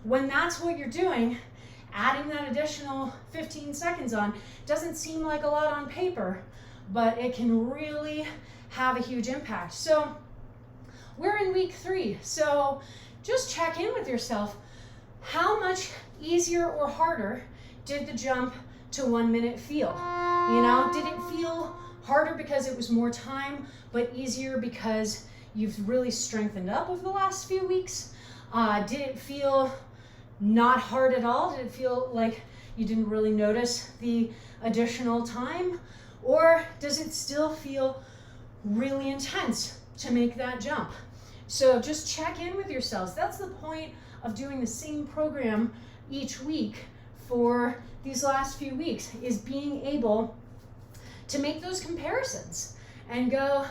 when that's what you're doing, adding that additional 15 seconds on doesn't seem like a lot on paper, but it can really have a huge impact. So we're in week 3. So just check in with yourself. How much easier or harder did the jump to 1 minute feel? You know, did it feel harder because it was more time, but easier because you've really strengthened up over the last few weeks? Did it feel not hard at all? Did it feel like you didn't really notice the additional time? Or does it still feel really intense to make that jump? So just check in with yourselves. That's the point of doing the same program each week for these last few weeks, is being able to make those comparisons and go,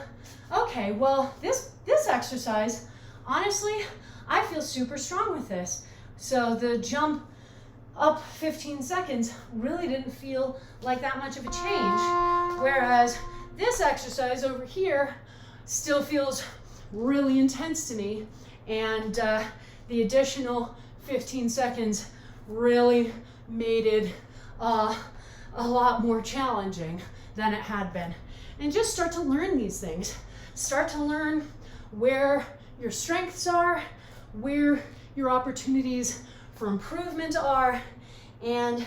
okay, well, this exercise, honestly, I feel super strong with this. So the jump up 15 seconds really didn't feel like that much of a change. Whereas this exercise over here still feels really intense to me. And the additional 15 seconds really made it a lot more challenging than it had been. And just start to learn these things. Start to learn where your strengths are, where your opportunities for improvement are, and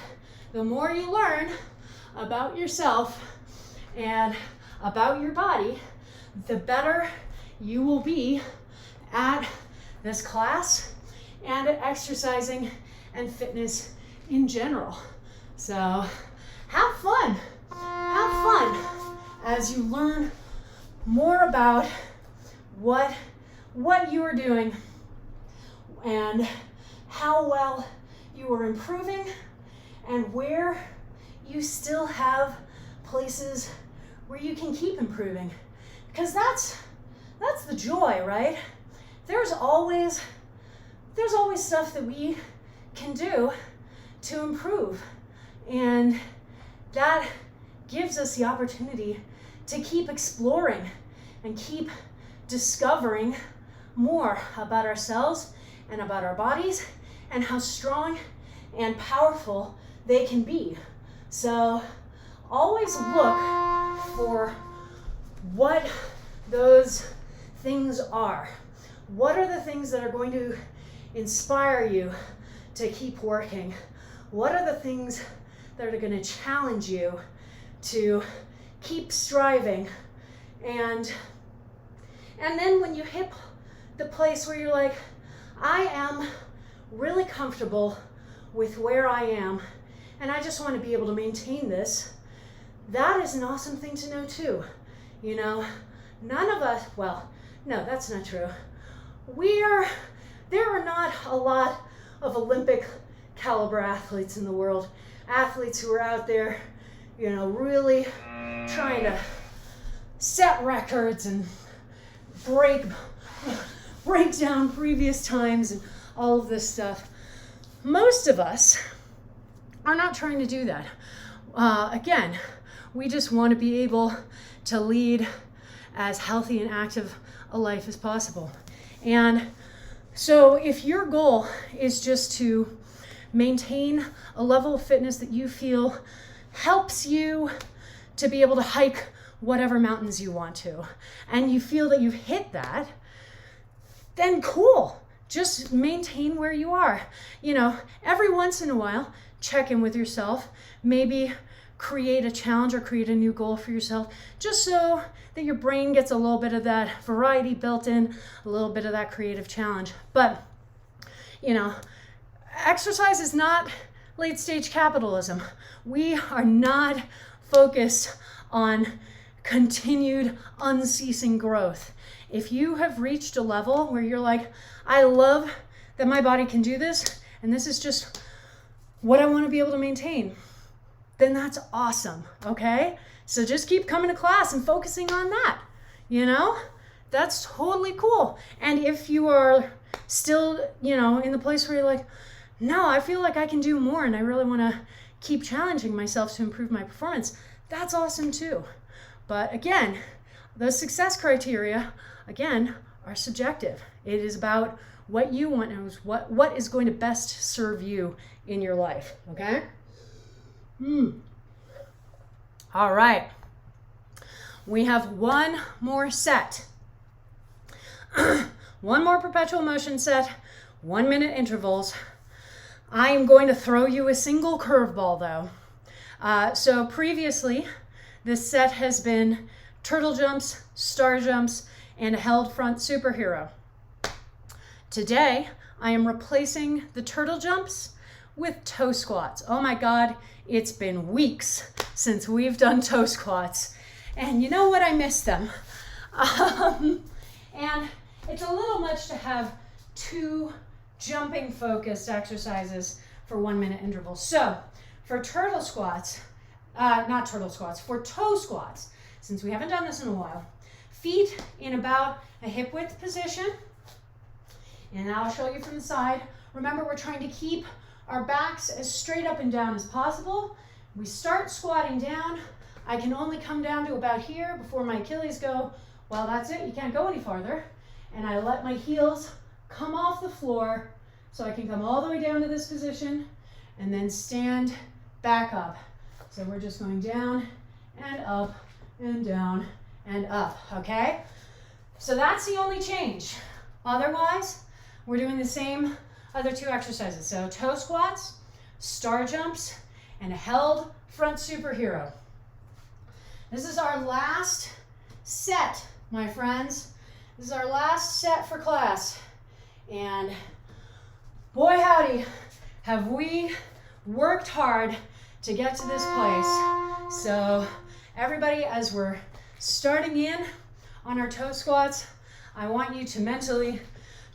the more you learn about yourself and about your body, the better you will be at this class and at exercising and fitness in general. So have fun as you learn more about what you are doing and how well you are improving, and where you still have places where you can keep improving. Because that's the joy, right? There's always stuff that we can do to improve, and that gives us the opportunity to keep exploring and keep discovering more about ourselves and about our bodies and how strong and powerful they can be. So always look for what those things are. What are the things that are going to inspire you to keep working? What are the things that are going to challenge you to keep striving? And then when you hit the place where you're like, I am really comfortable with where I am, and I just want to be able to maintain this, that is an awesome thing to know too. You know, none of us, well, no, that's not true. There are not a lot of Olympic caliber athletes in the world. Athletes who are out there, you know, really trying to set records and break down previous times and all of this stuff. Most of us are not trying to do that. Again, we just want to be able to lead as healthy and active a life as possible. And so if your goal is just to maintain a level of fitness that you feel helps you to be able to hike whatever mountains you want to, and you feel that you've hit that, then cool. Just maintain where you are. You know, every once in a while, check in with yourself. Maybe create a challenge or create a new goal for yourself, just so that your brain gets a little bit of that variety built in, a little bit of that creative challenge. But, you know, exercise is not late stage capitalism. We are not focused on continued unceasing growth. If you have reached a level where you're like, I love that my body can do this, and this is just what I want to be able to maintain, then that's awesome, okay? So just keep coming to class and focusing on that, you know? That's totally cool. And if you are still, you know, in the place where you're like, no, I feel like I can do more and I really want to keep challenging myself to improve my performance, that's awesome too. But again, those success criteria, again, are subjective. It is about what you want and what is going to best serve you in your life, okay? All right. We have one more set. One more perpetual motion set 1 minute intervals. I am going to throw you a single curveball though. So previously, this set has been turtle jumps, star jumps, and a held front superhero. Today, I am replacing the turtle jumps with toe squats. Oh my God, it's been weeks since we've done toe squats. And you know what? I miss them. And it's a little much to have 2 jumping focused exercises for 1 minute intervals. So for turtle squats, for toe squats, since we haven't done this in a while, feet in about a hip width position. And I'll show you from the side. Remember, we're trying to keep our backs as straight up and down as possible. We start squatting down. I can only come down to about here before my Achilles go, well, that's it, you can't go any farther. And I let my heels come off the floor so I can come all the way down to this position and then stand back up. So we're just going down and up and down and up, okay? So that's the only change. Otherwise, we're doing the same other 2 exercises. So toe squats, star jumps, and a held front superhero. This is our last set, my friends. This is our last set for class. And boy howdy, have we worked hard to get to this place. So everybody, as we're starting in on our toe squats, I want you to mentally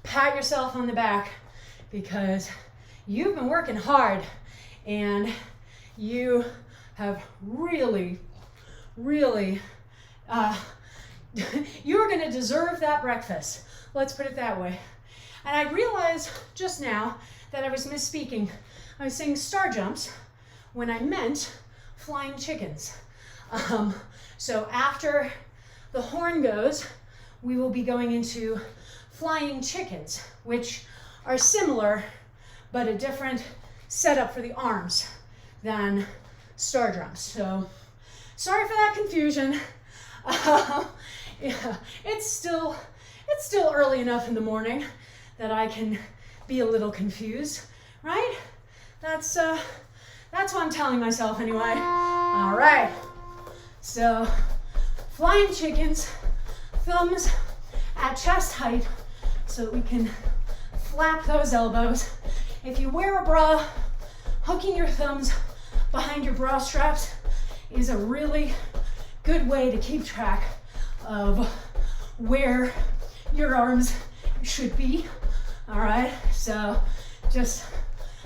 pat yourself on the back because you've been working hard and you have really, you're going to deserve that breakfast. Let's put it that way. And I realized just now that I was misspeaking. I was saying star jumps when I meant flying chickens. So after the horn goes, we will be going into flying chickens, which are similar, but a different setup for the arms than star jumps. So sorry for that confusion. Yeah, it's still early enough in the morning that I can be a little confused, right? That's what I'm telling myself anyway. All right, so flying chickens, thumbs at chest height so that we can flap those elbows. If you wear a bra, hooking your thumbs behind your bra straps is a really good way to keep track of where your arms should be. All right, so just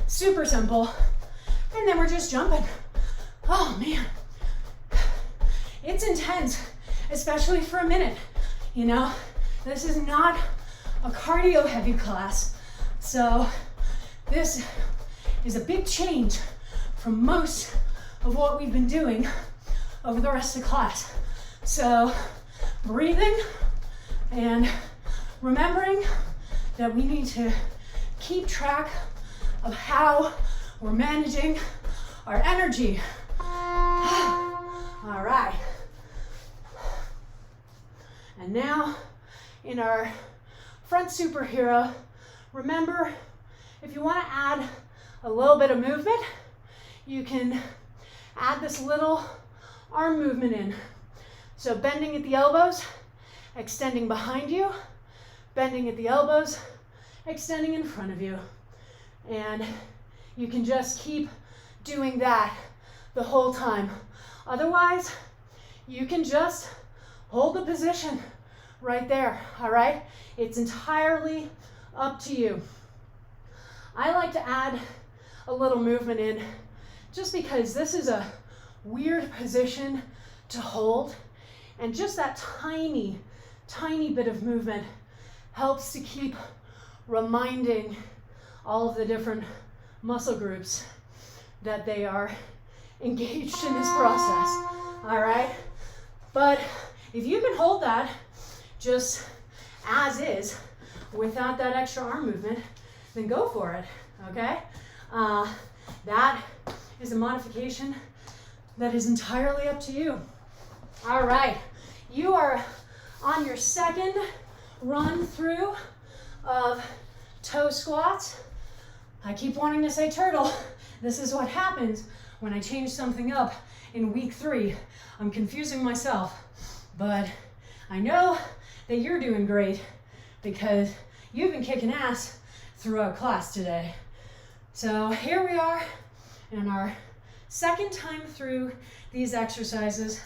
super simple. And then we're just jumping. Oh man, it's intense, especially for a minute. You know, this is not a cardio heavy class. So this is a big change from most of what we've been doing over the rest of the class. So breathing and remembering that we need to keep track of how we're managing our energy. All right. And now in our front superhero, remember, if you want to add a little bit of movement, you can add this little arm movement in. So bending at the elbows, extending behind you, bending at the elbows, extending in front of you. And you can just keep doing that the whole time. Otherwise, you can just hold the position right there, all right? It's entirely up to you. I like to add a little movement in just because this is a weird position to hold, and just that tiny bit of movement helps to keep reminding all of the different muscle groups that they are engaged in this process, all right? But if you can hold that just as is without that extra arm movement, then go for it, okay? That is a modification that is entirely up to you. All right, you are on your second run through of toe squats. I keep wanting to say turtle. This is what happens when I change something up in week 3. I'm confusing myself, but I know that you're doing great because you've been kicking ass throughout class today. So here we are in our second time through these exercises.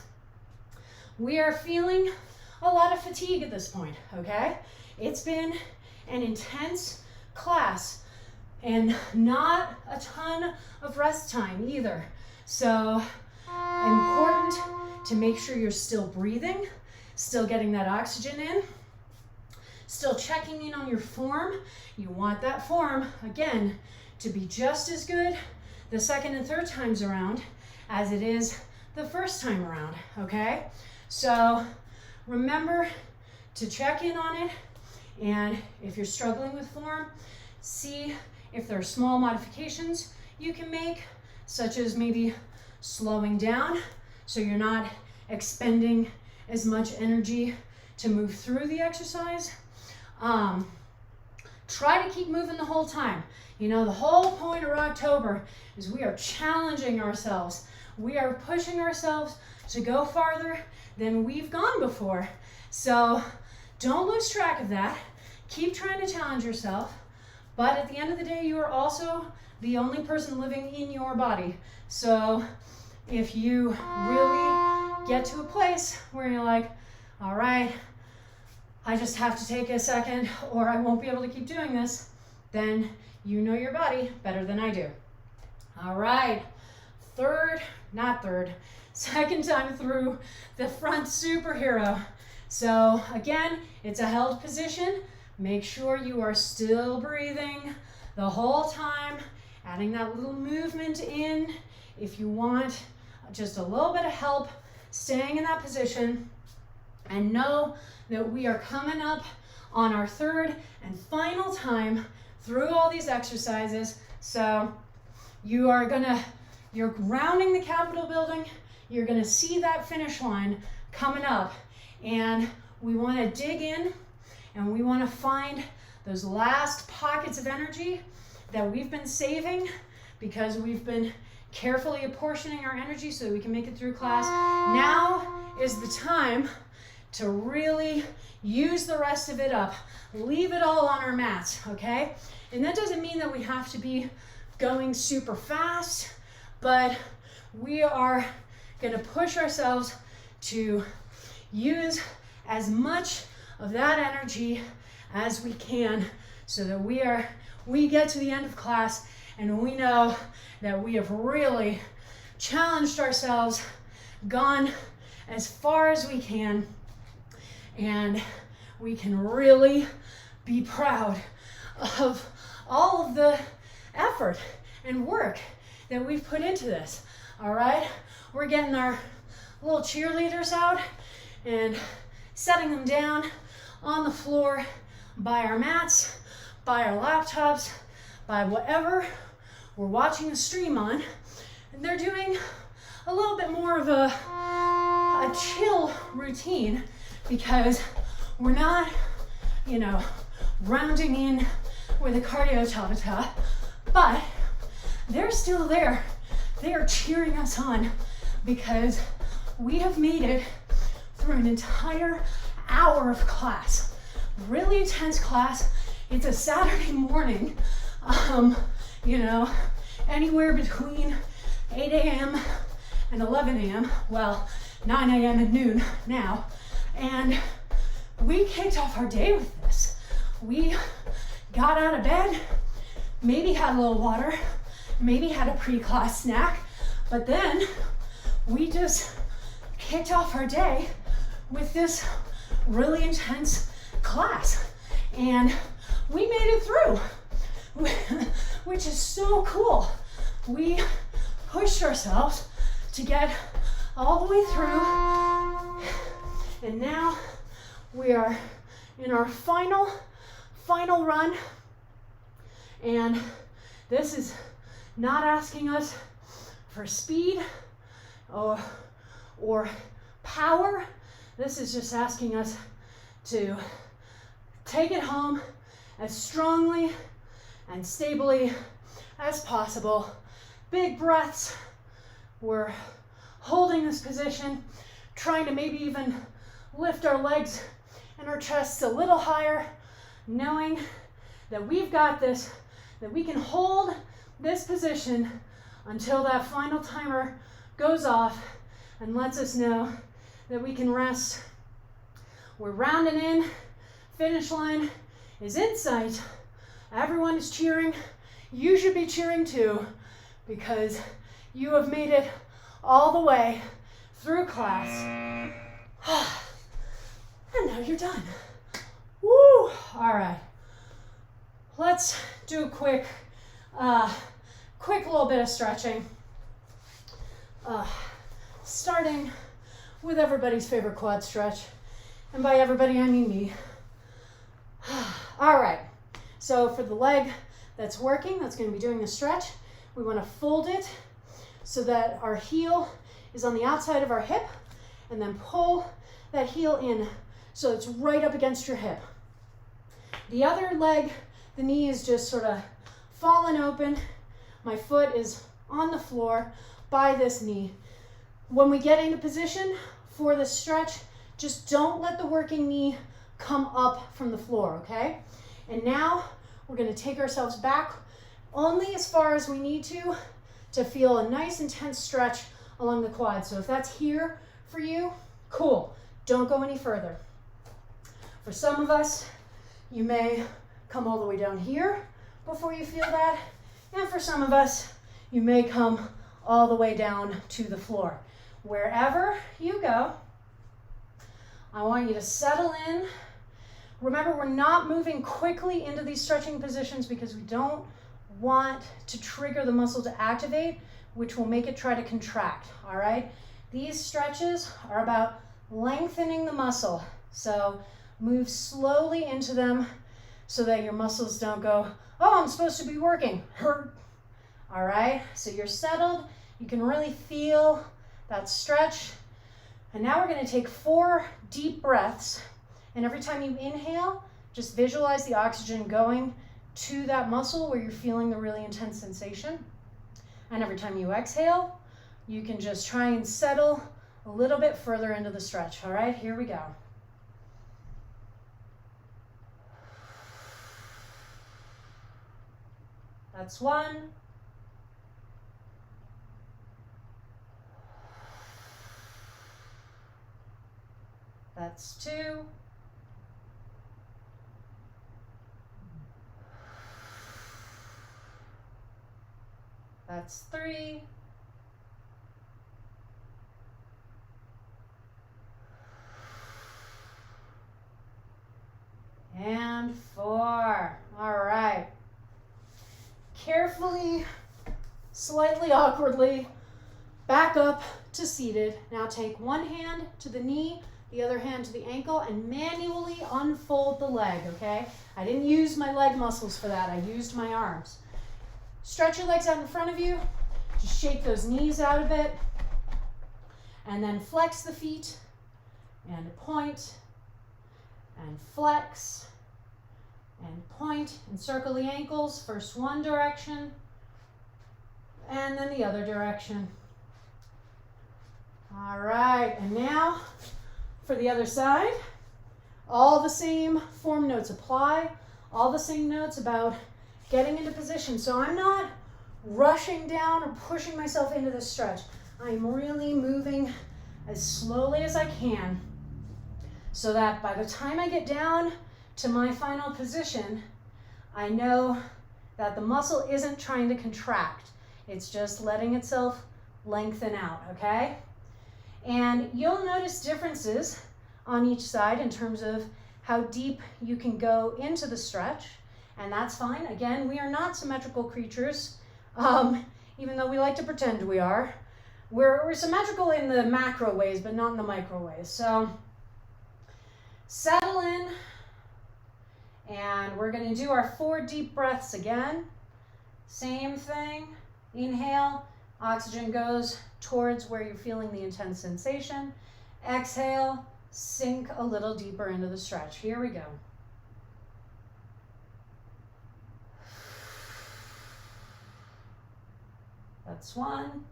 We are feeling a lot of fatigue at this point, okay? It's been an intense class and not a ton of rest time either. So important to make sure you're still breathing, still getting that oxygen in, still checking in on your form. You want that form, again, to be just as good the second and third times around as it is the first time around, okay? So remember to check in on it, and if you're struggling with form, see if there are small modifications you can make, such as maybe slowing down so you're not expending as much energy to move through the exercise. Try to keep moving the whole time. You know, the whole point of October is we are challenging ourselves. We are pushing ourselves to go farther than we've gone before. So don't lose track of that. Keep trying to challenge yourself. But at the end of the day, you are also the only person living in your body. So if you really get to a place where you're like, all right, I just have to take a second or I won't be able to keep doing this, then you know your body better than I do. All right, second time through the front superhero. So again, it's a held position. Make sure you are still breathing the whole time, adding that little movement in if you want just a little bit of help staying in that position. And know that we are coming up on our third and final time through all these exercises. So you're rounding the Capitol building. You're gonna see that finish line coming up. And we wanna dig in and we wanna find those last pockets of energy that we've been saving because we've been carefully apportioning our energy so that we can make it through class. Now is the time to really use the rest of it up. Leave it all on our mats, okay? And that doesn't mean that we have to be going super fast, but we are gonna push ourselves to use as much of that energy as we can so that we get to the end of class and we know that we have really challenged ourselves, gone as far as we can, and we can really be proud of all of the effort and work that we've put into this, all right? We're getting our little cheerleaders out and setting them down on the floor by our mats, by our laptops, by whatever we're watching the stream on. And they're doing a little bit more of a chill routine because we're not, rounding in with a cardio tabata, but they're still there. They are cheering us on because we have made it through an entire hour of class. Really intense class. It's a Saturday morning, anywhere between 8 a.m. and 11 a.m. Well, 9 a.m. and noon now. And we kicked off our day with this. We got out of bed, maybe had a little water, maybe had a pre-class snack, but then we just kicked off our day with this really intense class. And we made it through, which is so cool. We pushed ourselves to get all the way through, and now we are in our final run, and this is not asking us for speed or power. This is just asking us to take it home as strongly and stably as possible. Big breaths. We're holding this position, trying to maybe even lift our legs and our chests a little higher, knowing that we've got this, that we can hold this position until that final timer goes off and lets us know that we can rest. We're rounding in, finish line is in sight. Everyone is cheering. You should be cheering too, because you have made it all the way through class. And now you're done. Woo! All right. Let's do a quick little bit of stretching. Starting with everybody's favorite quad stretch. And by everybody, I mean me. All right. So for the leg that's working, that's going to be doing the stretch, we want to fold it so that our heel is on the outside of our hip, and then pull that heel in so it's right up against your hip. The other leg, the knee is just sort of fallen open. My foot is on the floor by this knee. When we get into position for the stretch, just don't let the working knee come up from the floor, okay? And now we're going to take ourselves back only as far as we need to feel a nice intense stretch along the quad. So if that's here for you, cool. Don't go any further. For some of us, you may come all the way down here before you feel that. And for some of us, you may come all the way down to the floor. Wherever you go, I want you to settle in. Remember, we're not moving quickly into these stretching positions because we don't want to trigger the muscle to activate, which will make it try to contract, all right? These stretches are about lengthening the muscle. So move slowly into them so that your muscles don't go, oh, I'm supposed to be working. All right, so you're settled. You can really feel that stretch. And now we're going to take 4 deep breaths. And every time you inhale, just visualize the oxygen going to that muscle where you're feeling the really intense sensation. And every time you exhale, you can just try and settle a little bit further into the stretch. All right, here we go. That's 1. That's 2. That's 3. And 4. All right. Carefully, slightly awkwardly, back up to seated. Now take one hand to the knee, the other hand to the ankle, and manually unfold the leg, okay? I didn't use my leg muscles for that. I used my arms. Stretch your legs out in front of you. Just shake those knees out a bit. And then flex the feet and point and flex and point and circle the ankles. First one direction and then the other direction. All right, and now for the other side, all the same form notes apply, all the same notes about getting into position. So I'm not rushing down or pushing myself into this stretch. I'm really moving as slowly as I can so that by the time I get down to my final position, I know that the muscle isn't trying to contract. It's just letting itself lengthen out, okay? And you'll notice differences on each side in terms of how deep you can go into the stretch, and that's fine. Again, we are not symmetrical creatures, even though we like to pretend we are. We're symmetrical in the macro ways, but not in the micro ways. So settle in, and we're going to do our 4 deep breaths again. Same thing. Inhale, oxygen goes towards where you're feeling the intense sensation. Exhale, sink a little deeper into the stretch. Here we go. That's 1.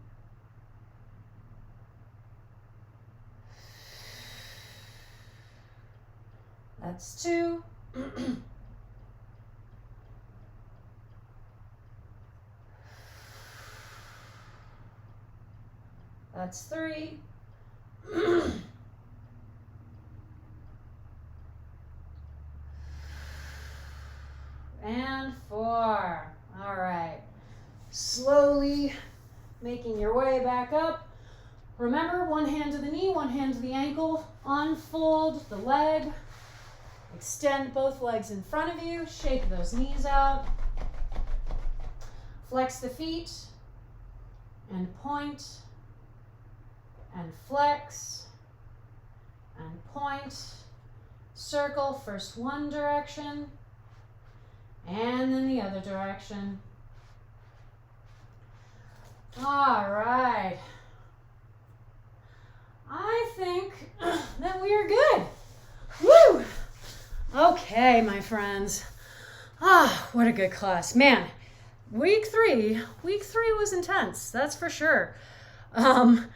That's 2. That's 3. And 4. All right. Slowly making your way back up. Remember, one hand to the knee, one hand to the ankle. Unfold the leg. Extend both legs in front of you. Shake those knees out. Flex the feet. And point. And flex. And point. Circle first one direction. And then the other direction. All right. I think that we are good. Woo! Okay, my friends. What a good class. Man, week three was intense, that's for sure. You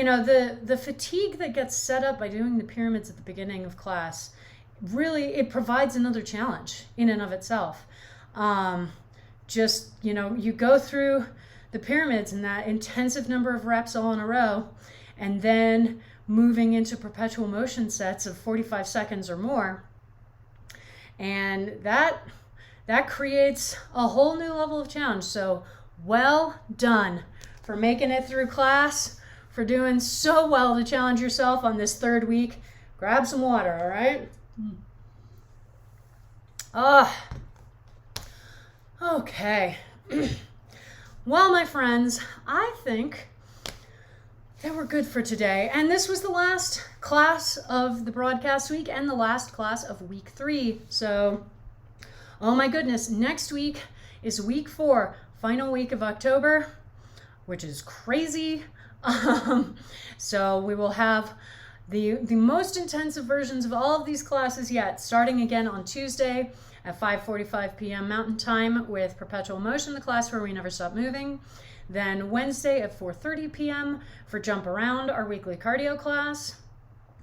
know, the fatigue that gets set up by doing the pyramids at the beginning of class, really, it provides another challenge in and of itself. Just, you know, you go through the pyramids in that intensive number of reps all in a row, and then moving into perpetual motion sets of 45 seconds or more. And that creates a whole new level of challenge. So well done for making it through class, for doing so well to challenge yourself on this 3rd week. Grab some water, all right? Okay. Well, my friends, I think that we're good for today. And this was the last class of the broadcast week and the last class of week 3. So, oh my goodness, next week is week 4, final week of October, which is crazy. So we will have the most intensive versions of all of these classes yet, starting again on Tuesday at 5:45 p.m. Mountain Time with Perpetual Motion, the class where we never stop moving. Then Wednesday at 4:30 p.m. for Jump Around, our weekly cardio class.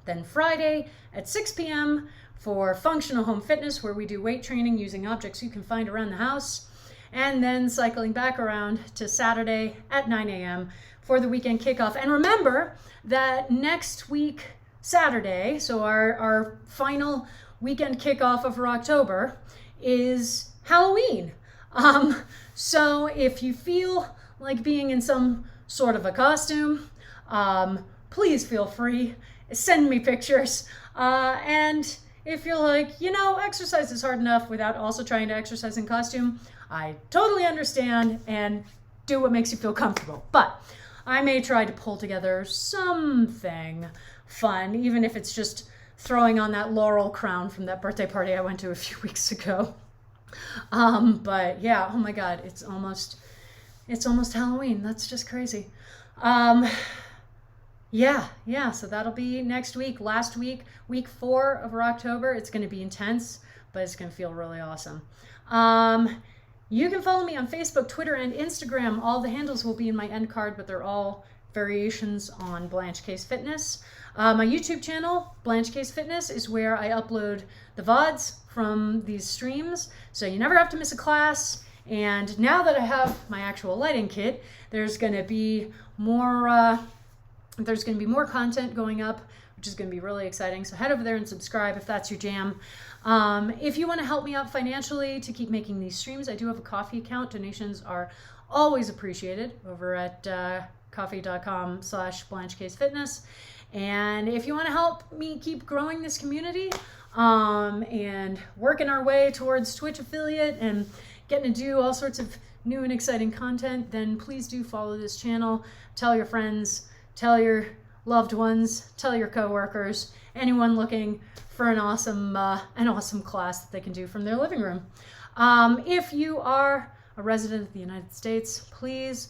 Then Friday at 6 p.m. for Functional Home Fitness, where we do weight training using objects you can find around the house. And then cycling back around to Saturday at 9 a.m. for the weekend kickoff. And remember that next week, Saturday, so our final weekend kickoff of October, is Halloween. So if you feel like being in some sort of a costume, please feel free. Send me pictures. And if you're like, you know, exercise is hard enough without also trying to exercise in costume, I totally understand, and do what makes you feel comfortable. But I may try to pull together something fun, even if it's just throwing on that laurel crown from that birthday party I went to a few weeks ago. But yeah, oh my God, it's almost Halloween. That's just crazy. Yeah, so that'll be next week. Last week, week 4 of October. It's going to be intense, but it's going to feel really awesome. You can follow me on Facebook, Twitter, and Instagram. All the handles will be in my end card, but they're all variations on Blanche Case Fitness. My YouTube channel, Blanche Case Fitness, is where I upload the VODs from these streams, so you never have to miss a class. And now that I have my actual lighting kit, there's going to be more content going up, which is going to be really exciting. So head over there and subscribe if that's your jam. If you want to help me out financially to keep making these streams, I do have a Coffee account. Donations are always appreciated over at coffee.com/BlancheCaseFitness. And if you want to help me keep growing this community and working our way towards Twitch affiliate and getting to do all sorts of new and exciting content, then please do follow this channel. Tell your friends, tell your loved ones, tell your coworkers, anyone looking for an awesome class that they can do from their living room. If you are a resident of the United States, please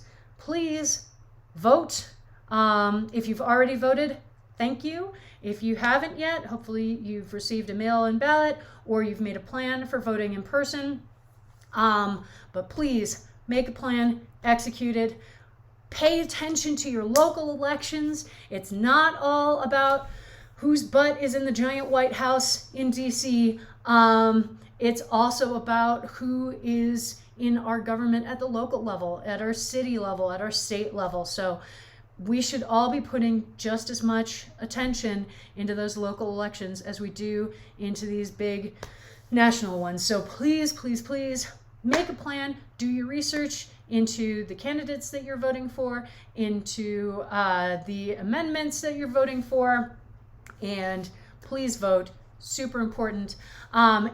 vote. If you've already voted, thank you. If you haven't yet, hopefully you've received a mail-in ballot or you've made a plan for voting in person. But please make a plan, execute it. Pay attention to your local elections. It's not all about whose butt is in the giant White House in DC. It's also about who is in our government at the local level, at our city level, at our state level. So we should all be putting just as much attention into those local elections as we do into these big national ones. So please, please, please make a plan, do your research into the candidates that you're voting for, into the amendments that you're voting for, and please vote. Super important.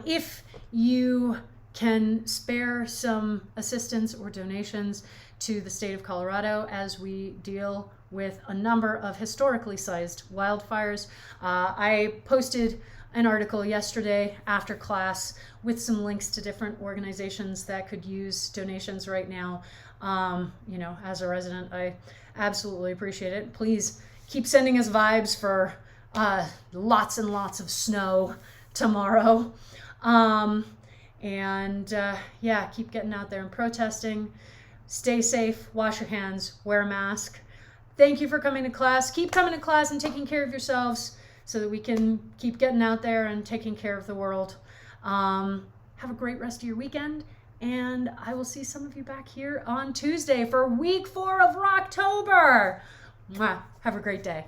If you can spare some assistance or donations to the state of Colorado as we deal with a number of historically sized wildfires. I posted an article yesterday after class with some links to different organizations that could use donations right now. As a resident, I absolutely appreciate it. Please keep sending us vibes for lots and lots of snow tomorrow. Keep getting out there and protesting. Stay safe, wash your hands, wear a mask. Thank you for coming to class. Keep coming to class and taking care of yourselves so that we can keep getting out there and taking care of the world. Have a great rest of your weekend, and I will see some of you back here on Tuesday for week 4 of Rocktober. Mwah. Have a great day.